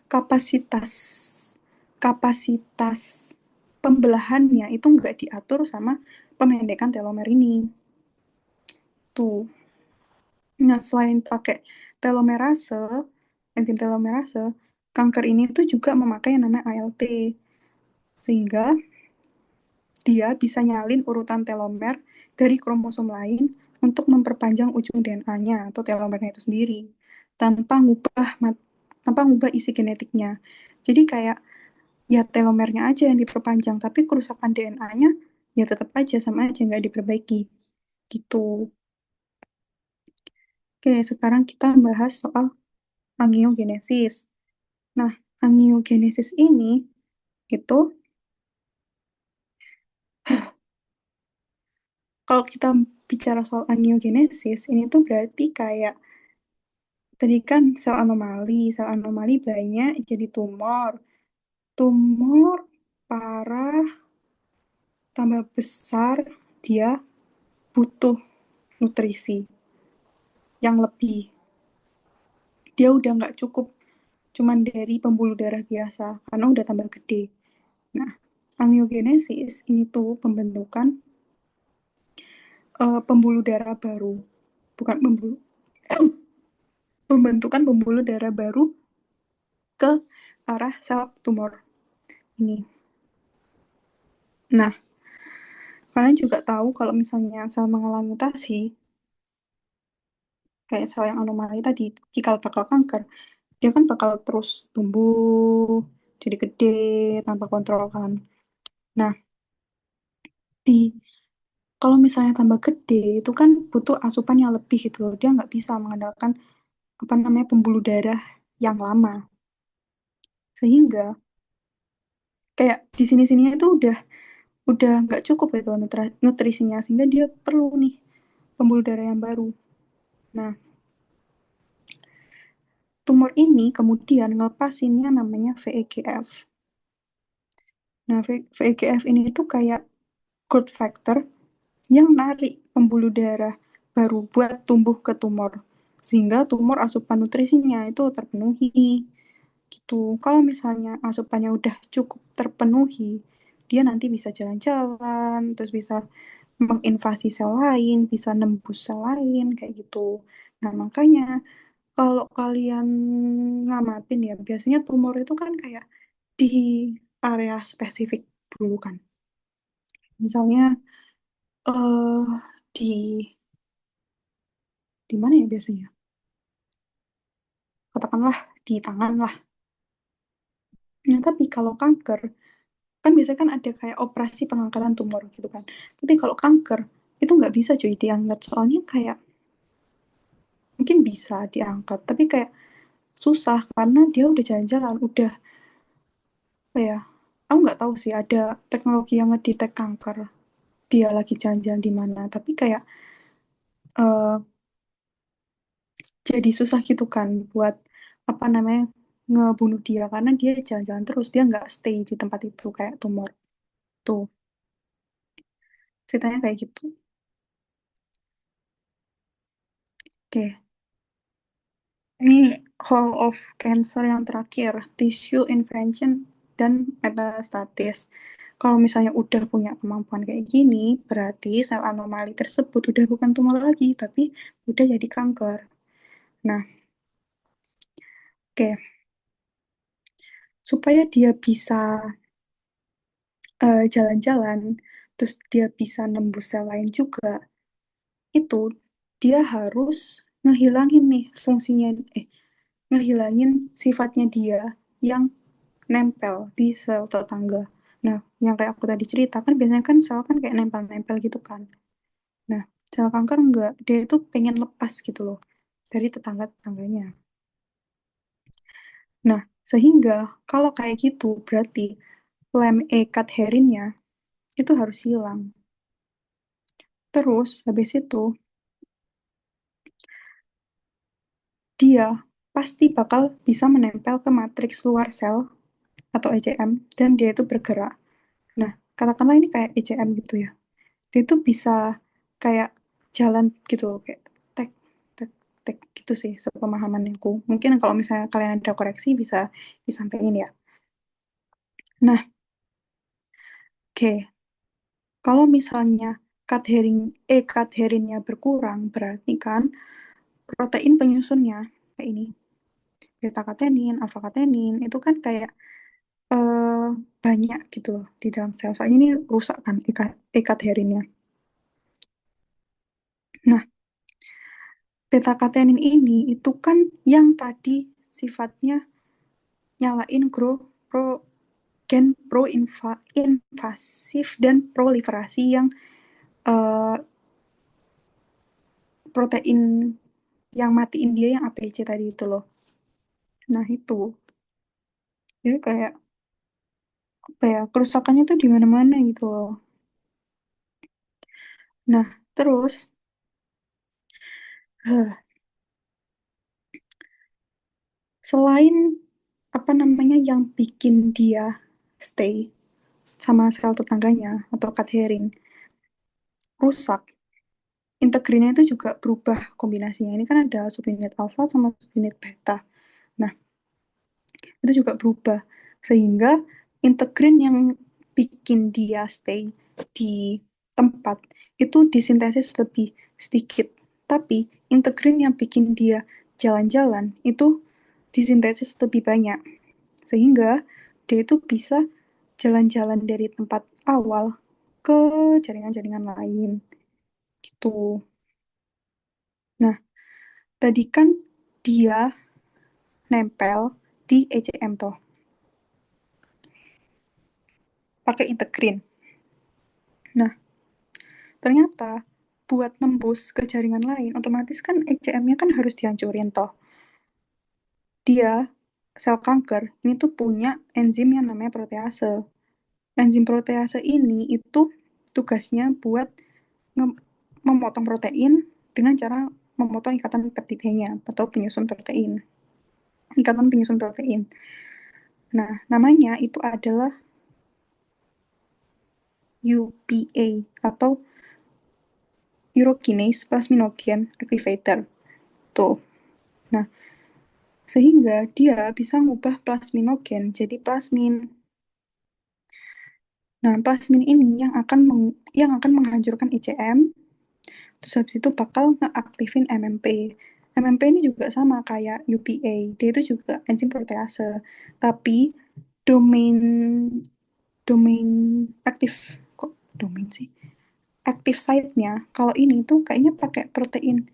kapasitas kapasitas pembelahannya itu nggak diatur sama pemendekan telomer ini. Tuh. Nah, selain pakai telomerase, enzim telomerase, kanker ini tuh juga memakai yang namanya ALT. Sehingga dia bisa nyalin urutan telomer dari kromosom lain untuk memperpanjang ujung DNA-nya atau telomernya itu sendiri tanpa ngubah tanpa ngubah isi genetiknya. Jadi kayak ya telomernya aja yang diperpanjang, tapi kerusakan DNA-nya ya tetap aja sama aja nggak diperbaiki gitu. Oke, sekarang kita bahas soal angiogenesis. Nah, angiogenesis ini itu kalau kita bicara soal angiogenesis ini tuh berarti kayak tadi kan sel anomali banyak jadi tumor, tumor parah tambah besar dia butuh nutrisi yang lebih. Dia udah nggak cukup cuman dari pembuluh darah biasa karena udah tambah gede. Nah, angiogenesis ini tuh pembentukan pembuluh darah baru, bukan pembuluh, pembentukan pembuluh darah baru ke arah sel tumor ini. Nah, kalian juga tahu kalau misalnya sel mengalami mutasi, kayak sel yang anomali tadi, cikal bakal kanker, dia kan bakal terus tumbuh, jadi gede, tanpa kontrol kan. Nah, di kalau misalnya tambah gede, itu kan butuh asupan yang lebih gitu loh. Dia nggak bisa mengandalkan apa namanya pembuluh darah yang lama. Sehingga kayak di sini-sininya itu udah nggak cukup itu nutrisinya sehingga dia perlu nih pembuluh darah yang baru. Nah, tumor ini kemudian ngelepasinnya namanya VEGF. Nah, VEGF ini itu kayak growth factor yang narik pembuluh darah baru buat tumbuh ke tumor. Sehingga tumor asupan nutrisinya itu terpenuhi. Gitu. Kalau misalnya asupannya udah cukup terpenuhi, dia nanti bisa jalan-jalan, terus bisa menginvasi sel lain, bisa nembus sel lain, kayak gitu. Nah, makanya kalau kalian ngamatin ya, biasanya tumor itu kan kayak di area spesifik dulu kan. Misalnya eh di di mana ya biasanya? Katakanlah di tangan lah. Nah, tapi kalau kanker, kan biasanya kan ada kayak operasi pengangkatan tumor gitu kan. Tapi kalau kanker, itu nggak bisa cuy diangkat. Soalnya kayak mungkin bisa diangkat, tapi kayak susah karena dia udah jalan-jalan, udah apa ya? Aku nggak tahu sih ada teknologi yang ngedetek kanker dia lagi jalan-jalan di mana. Tapi kayak eh, jadi susah gitu kan buat apa namanya ngebunuh dia karena dia jalan-jalan terus dia nggak stay di tempat itu kayak tumor tuh ceritanya kayak gitu. Oke, ini Hall of Cancer yang terakhir, tissue invasion dan metastasis. Kalau misalnya udah punya kemampuan kayak gini, berarti sel anomali tersebut udah bukan tumor lagi, tapi udah jadi kanker. Nah, oke, supaya dia bisa jalan-jalan, terus dia bisa nembus sel lain juga, itu dia harus ngehilangin nih fungsinya, eh, ngehilangin sifatnya dia yang nempel di sel tetangga. Nah, yang kayak aku tadi cerita kan biasanya kan sel kan kayak nempel-nempel gitu kan. Nah, sel kanker enggak, dia itu pengen lepas gitu loh dari tetangga-tetangganya. Nah, sehingga kalau kayak gitu berarti lem cadherin-nya itu harus hilang. Terus habis itu dia pasti bakal bisa menempel ke matriks luar sel atau ECM dan dia itu bergerak. Nah, katakanlah ini kayak ECM gitu ya. Dia tuh bisa kayak jalan gitu loh, kayak tek tek tek gitu sih sepemahaman aku. Mungkin kalau misalnya kalian ada koreksi bisa disampaikan ya. Nah, oke. Kalau misalnya cadherinnya berkurang, berarti kan protein penyusunnya kayak ini, beta katenin, alfa katenin, itu kan kayak eh, banyak gitu loh di dalam sel. Soalnya ini rusak kan e-cadherinnya. Nah, beta katenin ini itu kan yang tadi sifatnya nyalain gen invasif dan proliferasi yang eh, protein yang matiin dia yang APC tadi itu loh. Nah, itu. Jadi kayak apa ya, kerusakannya tuh di mana-mana gitu loh. Nah, terus selain apa namanya yang bikin dia stay sama sel tetangganya atau cadherin rusak, integrinnya itu juga berubah kombinasinya. Ini kan ada subunit alfa sama subunit beta. Nah, itu juga berubah sehingga integrin yang bikin dia stay di tempat itu disintesis lebih sedikit, tapi integrin yang bikin dia jalan-jalan itu disintesis lebih banyak sehingga dia itu bisa jalan-jalan dari tempat awal ke jaringan-jaringan lain gitu. Nah, tadi kan dia nempel di ECM toh pakai integrin. Nah, ternyata buat nembus ke jaringan lain, otomatis kan ECM-nya kan harus dihancurin toh. Dia, sel kanker, ini tuh punya enzim yang namanya protease. Enzim protease ini itu tugasnya buat memotong protein dengan cara memotong ikatan peptidanya atau penyusun protein. ikatan penyusun protein. Nah, namanya itu adalah UPA atau urokinase plasminogen activator. Tuh. Nah, sehingga dia bisa ngubah plasminogen jadi plasmin. Nah, plasmin ini yang akan menghancurkan IgM, terus habis itu bakal ngeaktifin MMP. MMP ini juga sama kayak UPA, dia itu juga enzim protease, tapi domain domain aktif kok domain sih active site-nya kalau ini tuh kayaknya pakai protein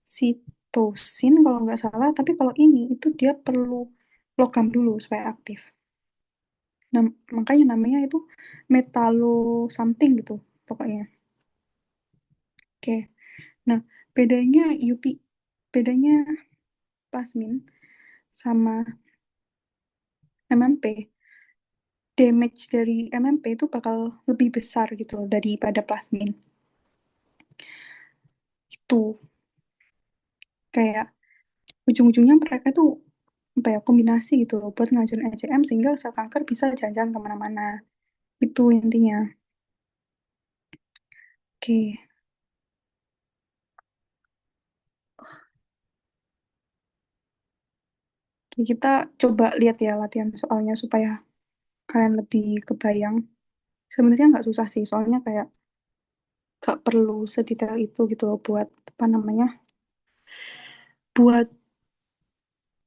sitosin kalau nggak salah, tapi kalau ini itu dia perlu logam dulu supaya aktif. Nah, makanya namanya itu metalo something gitu pokoknya. Oke. Nah, bedanya bedanya plasmin sama MMP, damage dari MMP itu bakal lebih besar gitu loh daripada plasmin. Itu kayak ujung-ujungnya mereka tuh apa ya kombinasi gitu loh buat ngajuin ECM sehingga sel kanker bisa jalan-jalan kemana-mana. Itu intinya. Oke, kita coba lihat ya latihan soalnya supaya kalian lebih kebayang. Sebenarnya nggak susah sih, soalnya kayak nggak perlu sedetail itu gitu loh buat apa namanya, buat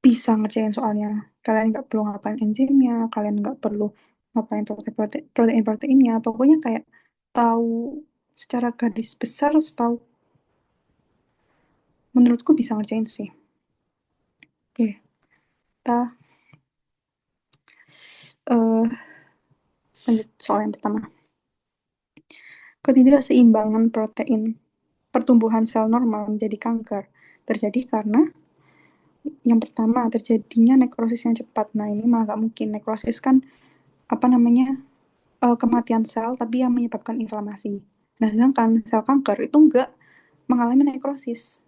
bisa ngerjain soalnya. Kalian nggak perlu ngapain enzimnya, kalian nggak perlu ngapain protein-proteinnya. Pokoknya kayak tahu secara garis besar, tahu menurutku bisa ngerjain sih. Oke, kita eh lanjut soal yang pertama. Ketidakseimbangan protein pertumbuhan sel normal menjadi kanker terjadi karena yang pertama terjadinya nekrosis yang cepat. Nah ini mah nggak mungkin, nekrosis kan apa namanya kematian sel tapi yang menyebabkan inflamasi. Nah sedangkan sel kanker itu nggak mengalami nekrosis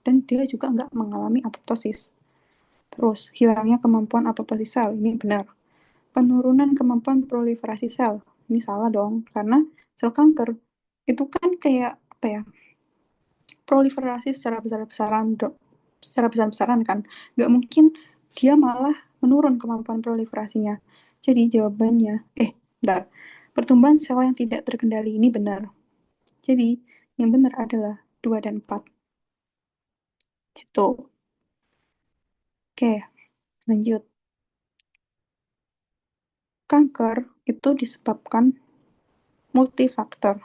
dan dia juga nggak mengalami apoptosis. Terus hilangnya kemampuan apoptosis sel ini benar. Penurunan kemampuan proliferasi sel ini salah dong karena sel kanker itu kan kayak apa ya, proliferasi secara besar-besaran kan, nggak mungkin dia malah menurun kemampuan proliferasinya. Jadi jawabannya bentar, pertumbuhan sel yang tidak terkendali ini benar. Jadi yang benar adalah 2 dan 4 gitu. Oke, lanjut. Kanker itu disebabkan multifaktor,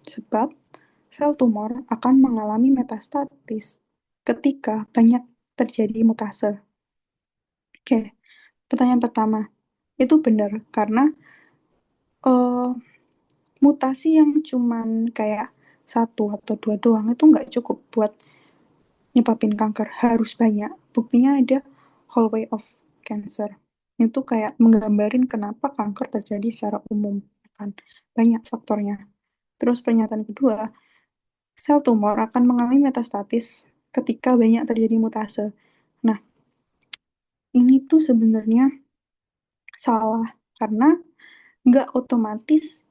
sebab sel tumor akan mengalami metastasis ketika banyak terjadi mutase. Oke, pertanyaan pertama, itu benar karena eh, mutasi yang cuman kayak satu atau dua doang itu nggak cukup buat nyebabin kanker, harus banyak. Buktinya ada whole way of cancer. Itu kayak menggambarin kenapa kanker terjadi secara umum, kan? Banyak faktornya. Terus pernyataan kedua, sel tumor akan mengalami metastatis ketika banyak terjadi mutase. Nah, ini tuh sebenarnya salah karena nggak otomatis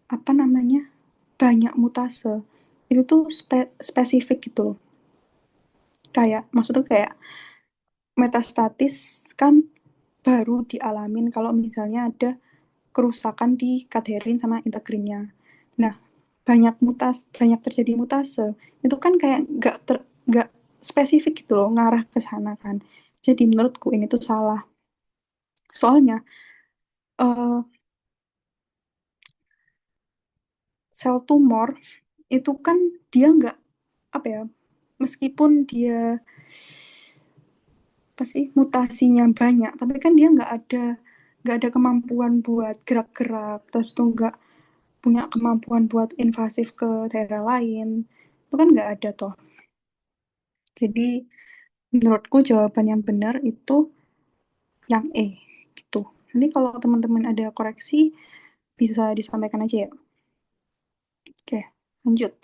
apa namanya banyak mutase itu tuh spesifik gitu loh, kayak maksudnya kayak metastatis kan baru dialamin kalau misalnya ada kerusakan di kadherin sama integrinnya. Nah, banyak terjadi mutase itu kan kayak nggak spesifik gitu loh ngarah ke sana kan. Jadi menurutku ini tuh salah, soalnya eh, sel tumor itu kan dia nggak apa ya, meskipun dia apa sih mutasinya banyak tapi kan dia nggak ada kemampuan buat gerak-gerak, terus tuh nggak punya kemampuan buat invasif ke daerah lain, itu kan nggak ada toh. Jadi menurutku jawaban yang benar itu yang gitu. Nanti kalau teman-teman ada koreksi bisa disampaikan aja ya. Oke, lanjut.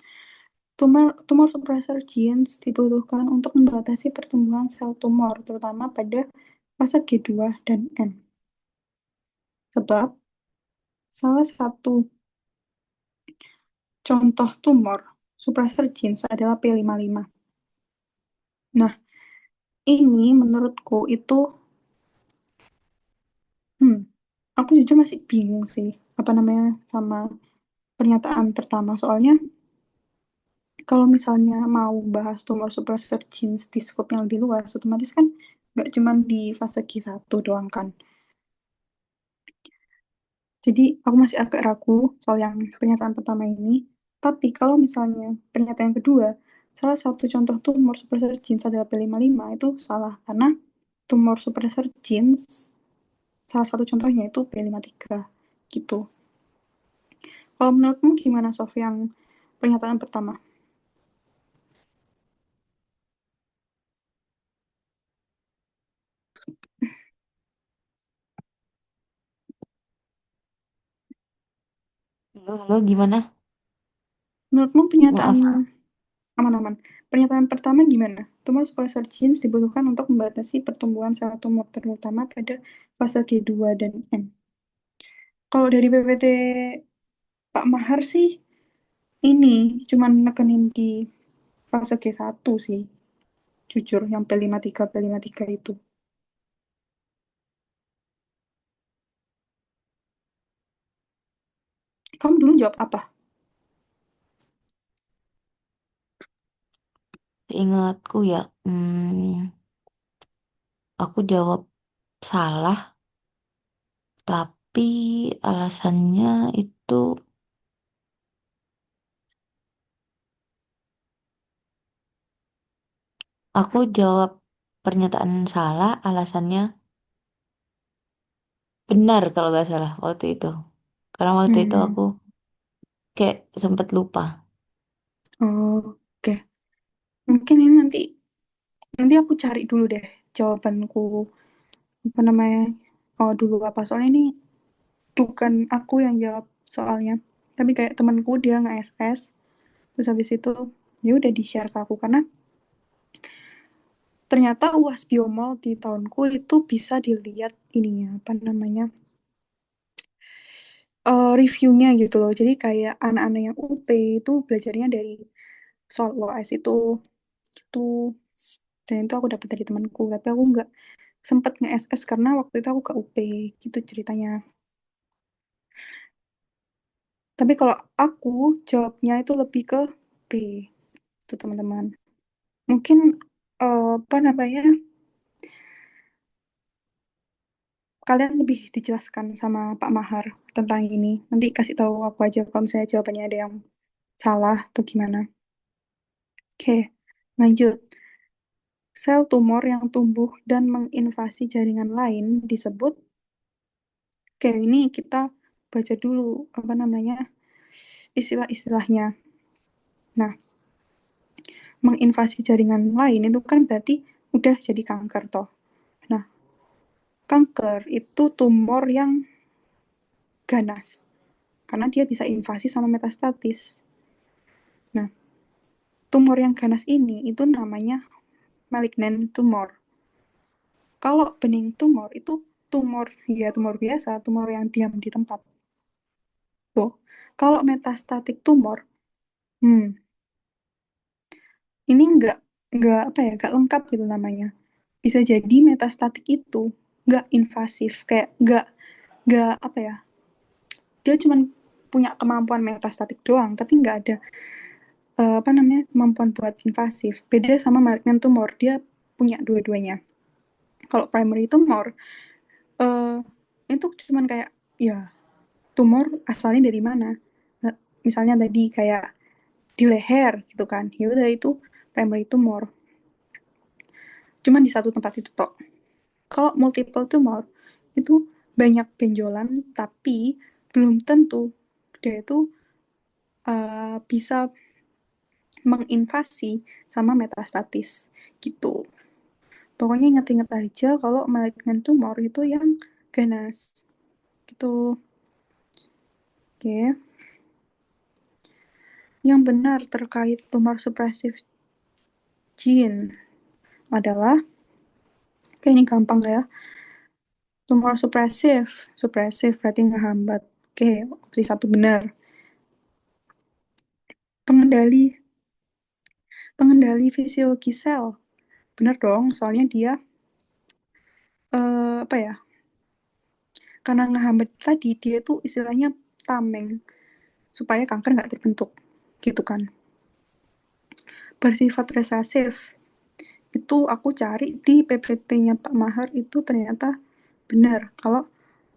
Tumor suppressor genes dibutuhkan untuk membatasi pertumbuhan sel tumor, terutama pada fase G2 dan N. Sebab salah satu contoh tumor suppressor genes adalah P55. Nah, ini menurutku itu, hmm, aku jujur masih bingung sih, apa namanya, sama pernyataan pertama. Soalnya, kalau misalnya mau bahas tumor suppressor genes di scope yang lebih luas, otomatis kan nggak cuma di fase Q1 doang kan. Jadi aku masih agak ragu soal yang pernyataan pertama ini. Tapi kalau misalnya pernyataan kedua, salah satu contoh tumor suppressor genes adalah P55, itu salah. Karena tumor suppressor genes, salah satu contohnya itu P53. Gitu. Kalau menurutmu gimana, Sof, yang pernyataan pertama? Halo, halo, gimana? Menurutmu pernyataan Maaf. aman-aman. Pernyataan pertama gimana? Tumor suppressor genes dibutuhkan untuk membatasi pertumbuhan sel tumor, terutama pada fase G2 dan N. Kalau dari PPT Pak Mahar sih, ini cuman nekenin di fase G1 sih, jujur, yang P53 itu. Kamu dulu jawab apa? Ingatku ya, aku jawab salah, tapi alasannya itu aku jawab pernyataan salah, alasannya benar kalau nggak salah waktu itu. Karena waktu itu Hmm, aku kayak sempet lupa. oke. Mungkin ini nanti nanti aku cari dulu deh jawabanku, apa namanya, oh dulu apa, soalnya ini bukan aku yang jawab soalnya, tapi kayak temanku dia nge-SS, terus habis itu ya udah di-share ke aku. Karena ternyata UAS Biomol di tahunku itu bisa dilihat ininya, apa namanya, reviewnya gitu loh. Jadi kayak anak-anak yang UP itu belajarnya dari soal UAS itu gitu. Dan itu aku dapat dari temanku, tapi aku nggak sempet nge-SS karena waktu itu aku ke UP gitu ceritanya. Tapi kalau aku jawabnya itu lebih ke B, itu teman-teman. Mungkin apa namanya, kalian lebih dijelaskan sama Pak Mahar tentang ini. Nanti kasih tahu aku aja kalau misalnya jawabannya ada yang salah atau gimana. Oke, lanjut. Sel tumor yang tumbuh dan menginvasi jaringan lain disebut, oke ini kita baca dulu apa namanya istilah-istilahnya. Nah, menginvasi jaringan lain itu kan berarti udah jadi kanker toh. Nah, kanker itu tumor yang ganas karena dia bisa invasi sama metastatis. Nah, tumor yang ganas ini itu namanya malignant tumor. Kalau bening tumor itu tumor, ya tumor biasa, tumor yang diam di tempat. Tuh. Kalau metastatik tumor, hmm, ini nggak apa ya, nggak lengkap gitu namanya. Bisa jadi metastatik itu nggak invasif, kayak nggak apa ya, dia cuma punya kemampuan metastatik doang, tapi nggak ada apa namanya kemampuan buat invasif. Beda sama malignant tumor, dia punya dua-duanya. Kalau primary tumor, eh itu cuman kayak ya tumor asalnya dari mana. Nah, misalnya tadi kayak di leher gitu kan, ya udah itu primary tumor. Cuman di satu tempat itu tok. Kalau multiple tumor itu banyak benjolan, tapi belum tentu dia itu bisa menginvasi sama metastatis gitu. Pokoknya inget-inget aja kalau malignant tumor itu yang ganas gitu. Oke. Yang benar terkait tumor supresif gene adalah, oke, ini gampang ya. Tumor supresif, supresif berarti ngehambat. Oke, opsi satu benar. Pengendali, pengendali fisiologi sel. Benar dong, soalnya dia apa ya? Karena ngehambat tadi dia tuh istilahnya tameng supaya kanker nggak terbentuk, gitu kan. Bersifat resesif. Itu aku cari di PPT-nya Pak Mahar itu ternyata benar kalau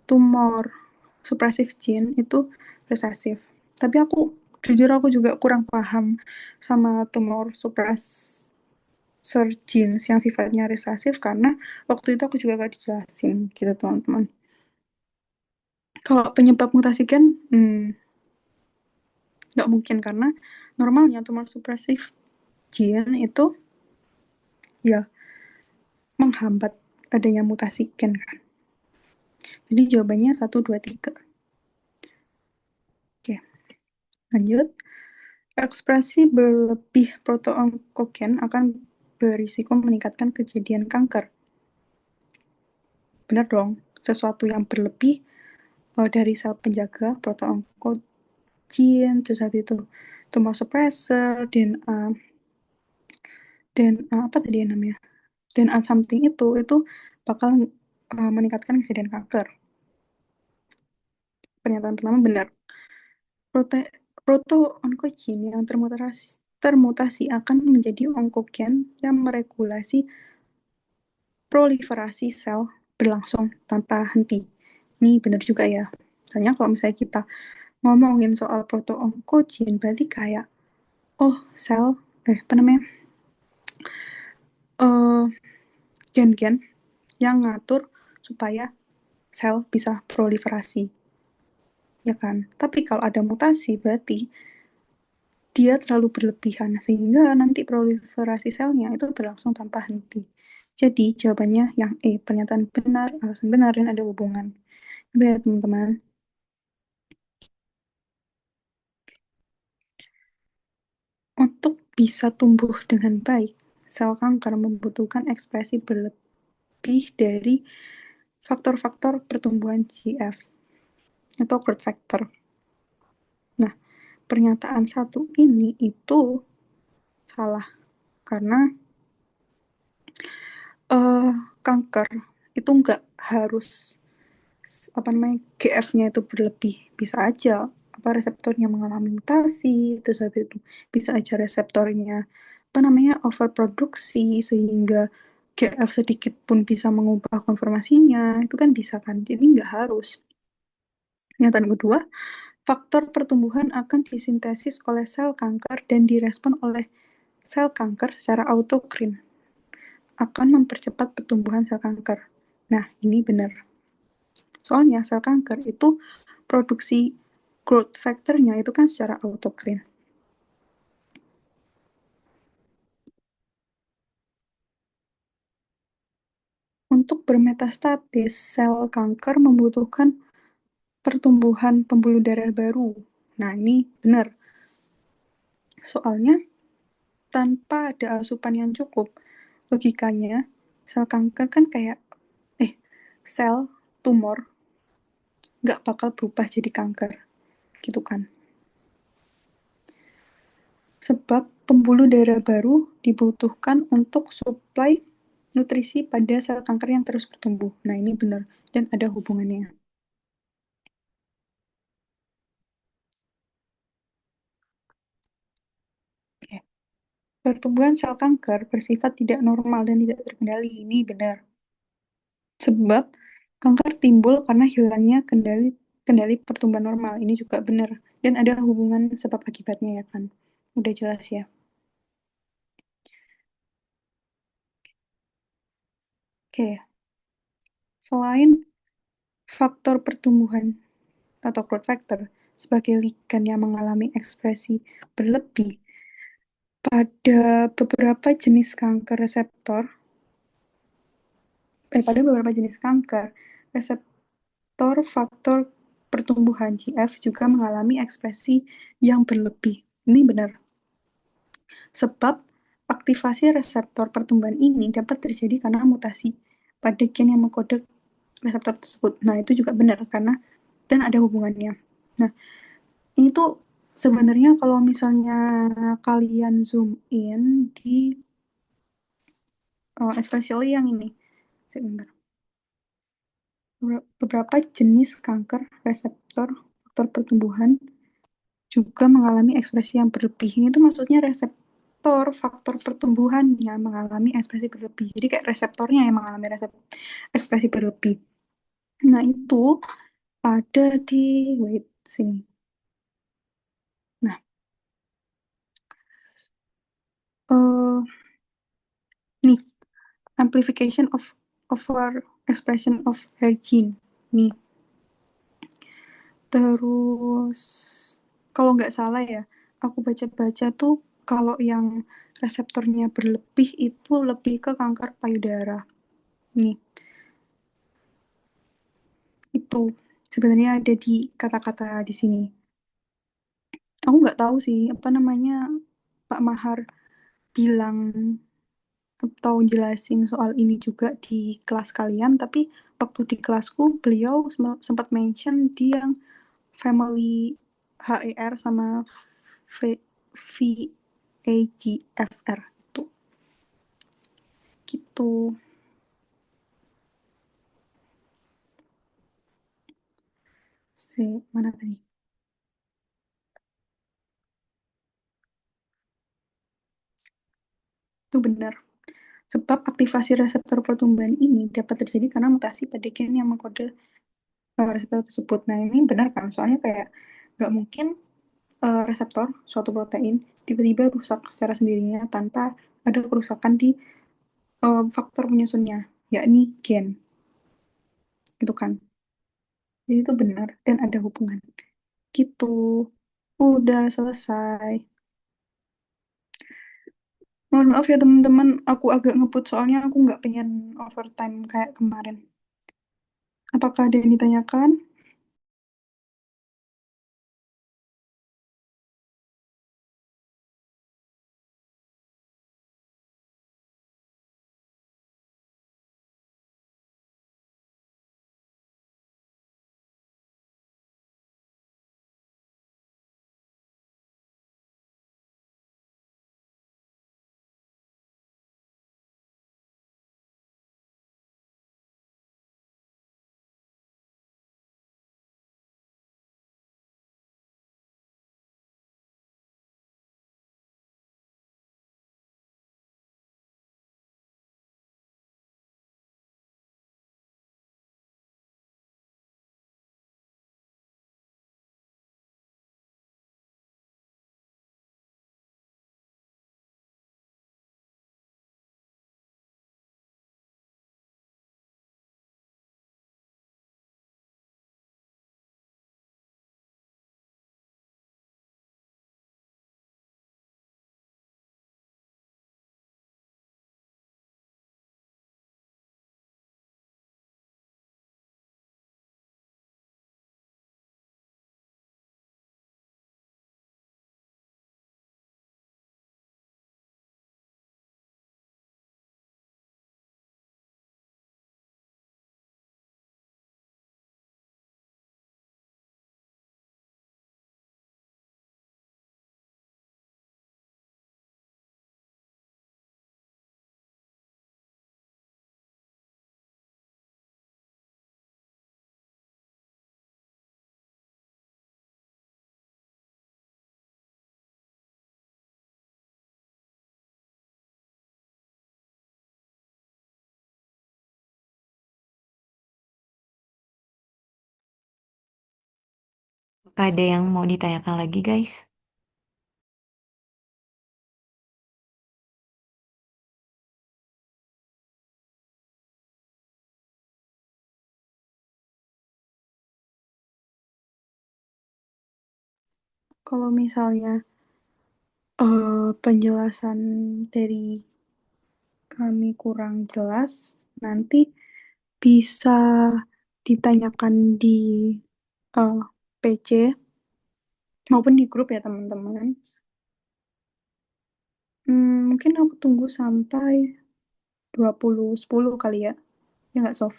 tumor supresif gene itu resesif. Tapi aku jujur aku juga kurang paham sama tumor supresor genes yang sifatnya resesif karena waktu itu aku juga gak dijelasin gitu teman-teman. Kalau penyebab mutasi gen nggak mungkin karena normalnya tumor supresif gene itu ya menghambat adanya mutasi gen kan. Jadi jawabannya satu 2 3. Oke, lanjut. Ekspresi berlebih protoonkogen akan berisiko meningkatkan kejadian kanker. Benar dong, sesuatu yang berlebih dari sel penjaga protoonkogen, terus habis itu tumor suppressor, dan apa tadi namanya? DNA something itu bakal meningkatkan kejadian kanker. Pernyataan pertama benar. Proto-onkogen yang termutasi akan menjadi onkogen yang meregulasi proliferasi sel berlangsung tanpa henti. Ini benar juga ya. Soalnya kalau misalnya kita ngomongin soal proto-onkogen, berarti kayak, oh sel, apa namanya, eh gen-gen yang ngatur supaya sel bisa proliferasi, ya kan? Tapi kalau ada mutasi, berarti dia terlalu berlebihan sehingga nanti proliferasi selnya itu berlangsung tanpa henti. Jadi jawabannya yang E, pernyataan benar, alasan benar, dan ada hubungan. Baik teman-teman, untuk bisa tumbuh dengan baik, sel kanker membutuhkan ekspresi berlebih dari faktor-faktor pertumbuhan GF atau growth factor. Nah, pernyataan satu ini itu salah karena uh, kanker itu nggak harus apa namanya GF-nya itu berlebih, bisa aja apa reseptornya mengalami mutasi, terus habis itu bisa aja reseptornya apa namanya overproduksi sehingga GF sedikit pun bisa mengubah konformasinya, itu kan bisa kan, jadi nggak harus. Pernyataan kedua, faktor pertumbuhan akan disintesis oleh sel kanker dan direspon oleh sel kanker secara autokrin, akan mempercepat pertumbuhan sel kanker. Nah, ini benar. Soalnya sel kanker itu produksi growth factor-nya itu kan secara autokrin. Untuk bermetastatis, sel kanker membutuhkan pertumbuhan pembuluh darah baru. Nah, ini benar. Soalnya tanpa ada asupan yang cukup, logikanya sel kanker kan kayak sel tumor nggak bakal berubah jadi kanker, gitu kan. Sebab pembuluh darah baru dibutuhkan untuk suplai nutrisi pada sel kanker yang terus bertumbuh. Nah, ini benar dan ada hubungannya. Oke. Pertumbuhan sel kanker bersifat tidak normal dan tidak terkendali. Ini benar. Sebab kanker timbul karena hilangnya kendali kendali pertumbuhan normal. Ini juga benar dan ada hubungan sebab akibatnya ya kan. Udah jelas ya. Oke. Selain faktor pertumbuhan atau growth factor sebagai ligan yang mengalami ekspresi berlebih pada beberapa jenis kanker reseptor, pada beberapa jenis kanker, reseptor faktor pertumbuhan GF juga mengalami ekspresi yang berlebih. Ini benar. Sebab aktivasi reseptor pertumbuhan ini dapat terjadi karena mutasi pada gen yang mengkode reseptor tersebut. Nah, itu juga benar karena dan ada hubungannya. Nah, ini tuh sebenarnya kalau misalnya kalian zoom in di especially yang ini, sebentar. Beberapa jenis kanker reseptor faktor pertumbuhan juga mengalami ekspresi yang berlebih. Ini tuh maksudnya reseptor faktor pertumbuhan yang mengalami ekspresi berlebih. Jadi kayak reseptornya yang mengalami ekspresi berlebih. Nah, itu ada di wait sini. Nah, eh nih amplification of over expression of her gene. Nih, terus kalau nggak salah ya, aku baca-baca tuh kalau yang reseptornya berlebih itu lebih ke kanker payudara. Nih, itu sebenarnya ada di kata-kata di sini. Aku nggak tahu sih apa namanya Pak Mahar bilang atau jelasin soal ini juga di kelas kalian, tapi waktu di kelasku beliau sempat mention di yang family HER sama VAGFR itu gitu. Mana tadi? Itu benar. Sebab aktivasi reseptor pertumbuhan ini dapat terjadi karena mutasi pada gen yang mengkode reseptor tersebut. Nah, ini benar kan? Soalnya kayak nggak mungkin reseptor suatu protein tiba-tiba rusak secara sendirinya tanpa ada kerusakan di faktor penyusunnya, yakni gen, gitu kan? Jadi itu benar dan ada hubungan. Gitu. Udah selesai. Mohon maaf ya teman-teman, aku agak ngebut soalnya aku nggak pengen overtime kayak kemarin. Apakah ada yang ditanyakan? Apakah ada yang mau ditanyakan lagi, guys? Kalau misalnya penjelasan dari kami kurang jelas, nanti bisa ditanyakan di PC maupun di grup ya teman-teman. Mungkin aku tunggu sampai 2010 kali ya. Ya nggak, Sof?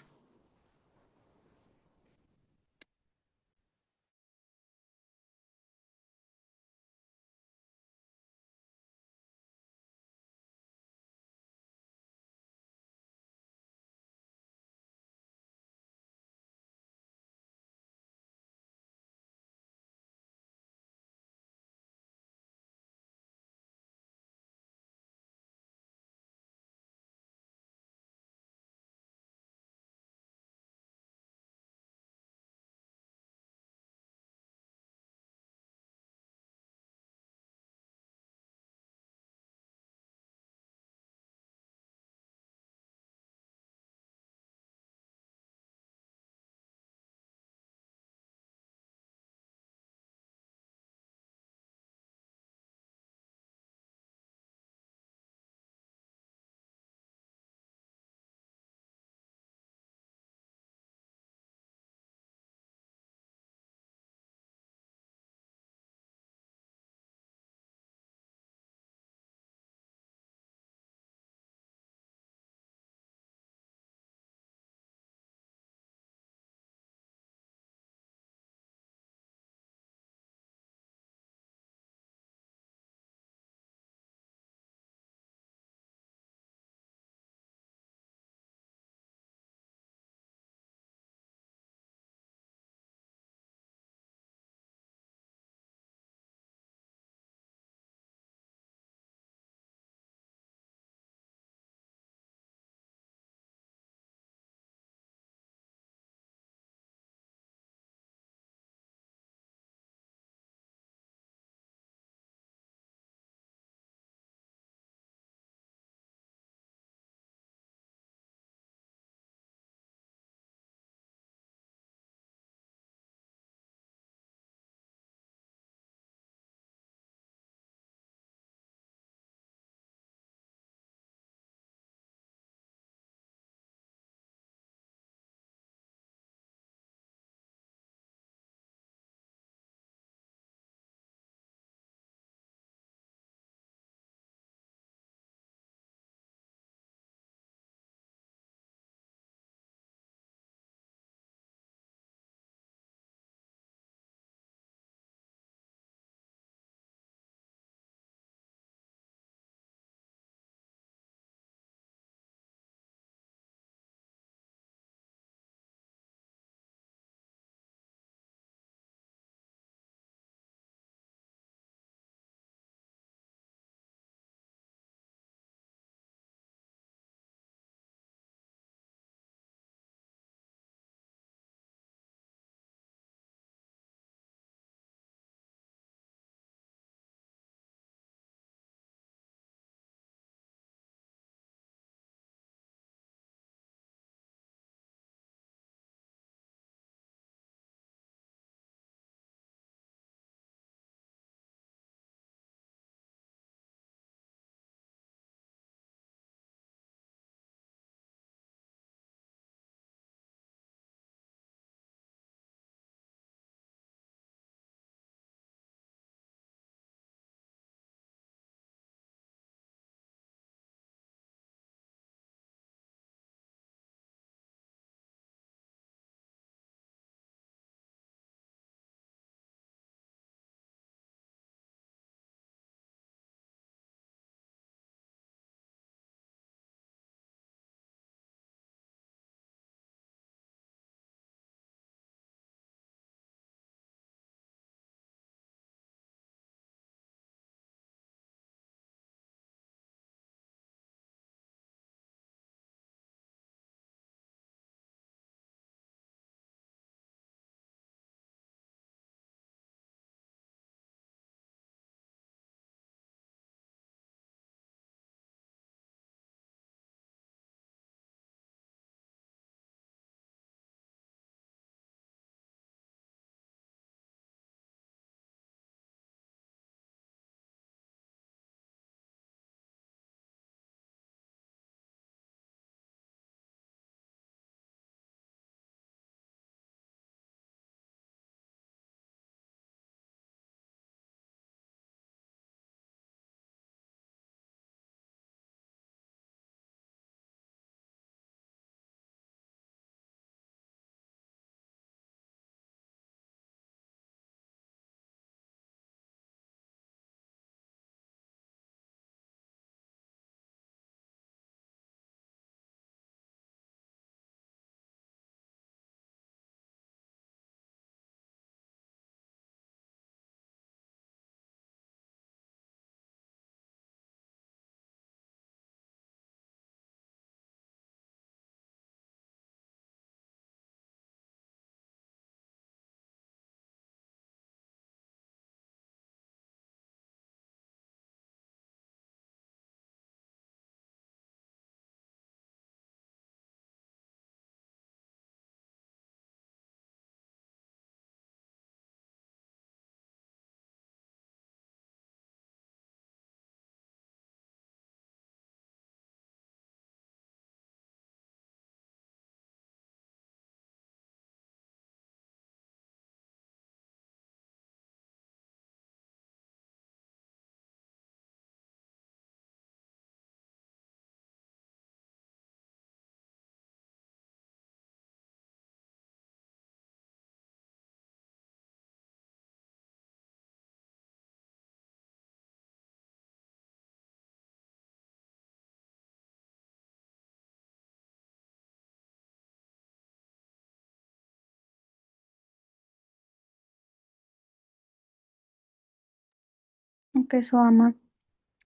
Oke, selamat.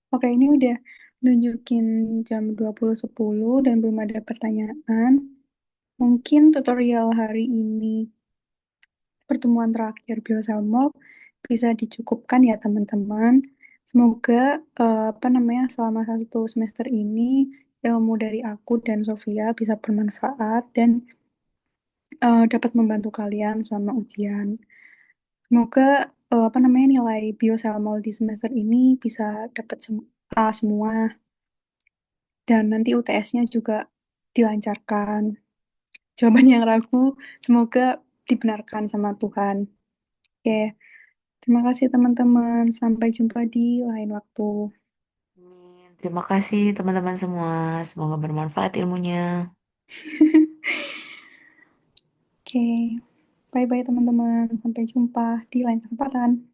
Oke, ini udah nunjukin jam 20.10 dan belum ada pertanyaan. Mungkin tutorial hari ini, pertemuan terakhir Biosalmol, bisa dicukupkan ya teman-teman. Semoga apa namanya selama 1 semester ini ilmu dari aku dan Sofia bisa bermanfaat dan dapat membantu kalian sama ujian. Semoga apa namanya nilai Biosalmol di semester ini bisa dapat A semua dan nanti UTS-nya juga dilancarkan. Jawaban yang ragu semoga dibenarkan sama Tuhan. Oke, terima kasih teman-teman. Sampai jumpa di lain waktu. Amin. Terima kasih teman-teman semua. Semoga bermanfaat ilmunya. Oke, bye-bye teman-teman. Sampai jumpa di lain kesempatan.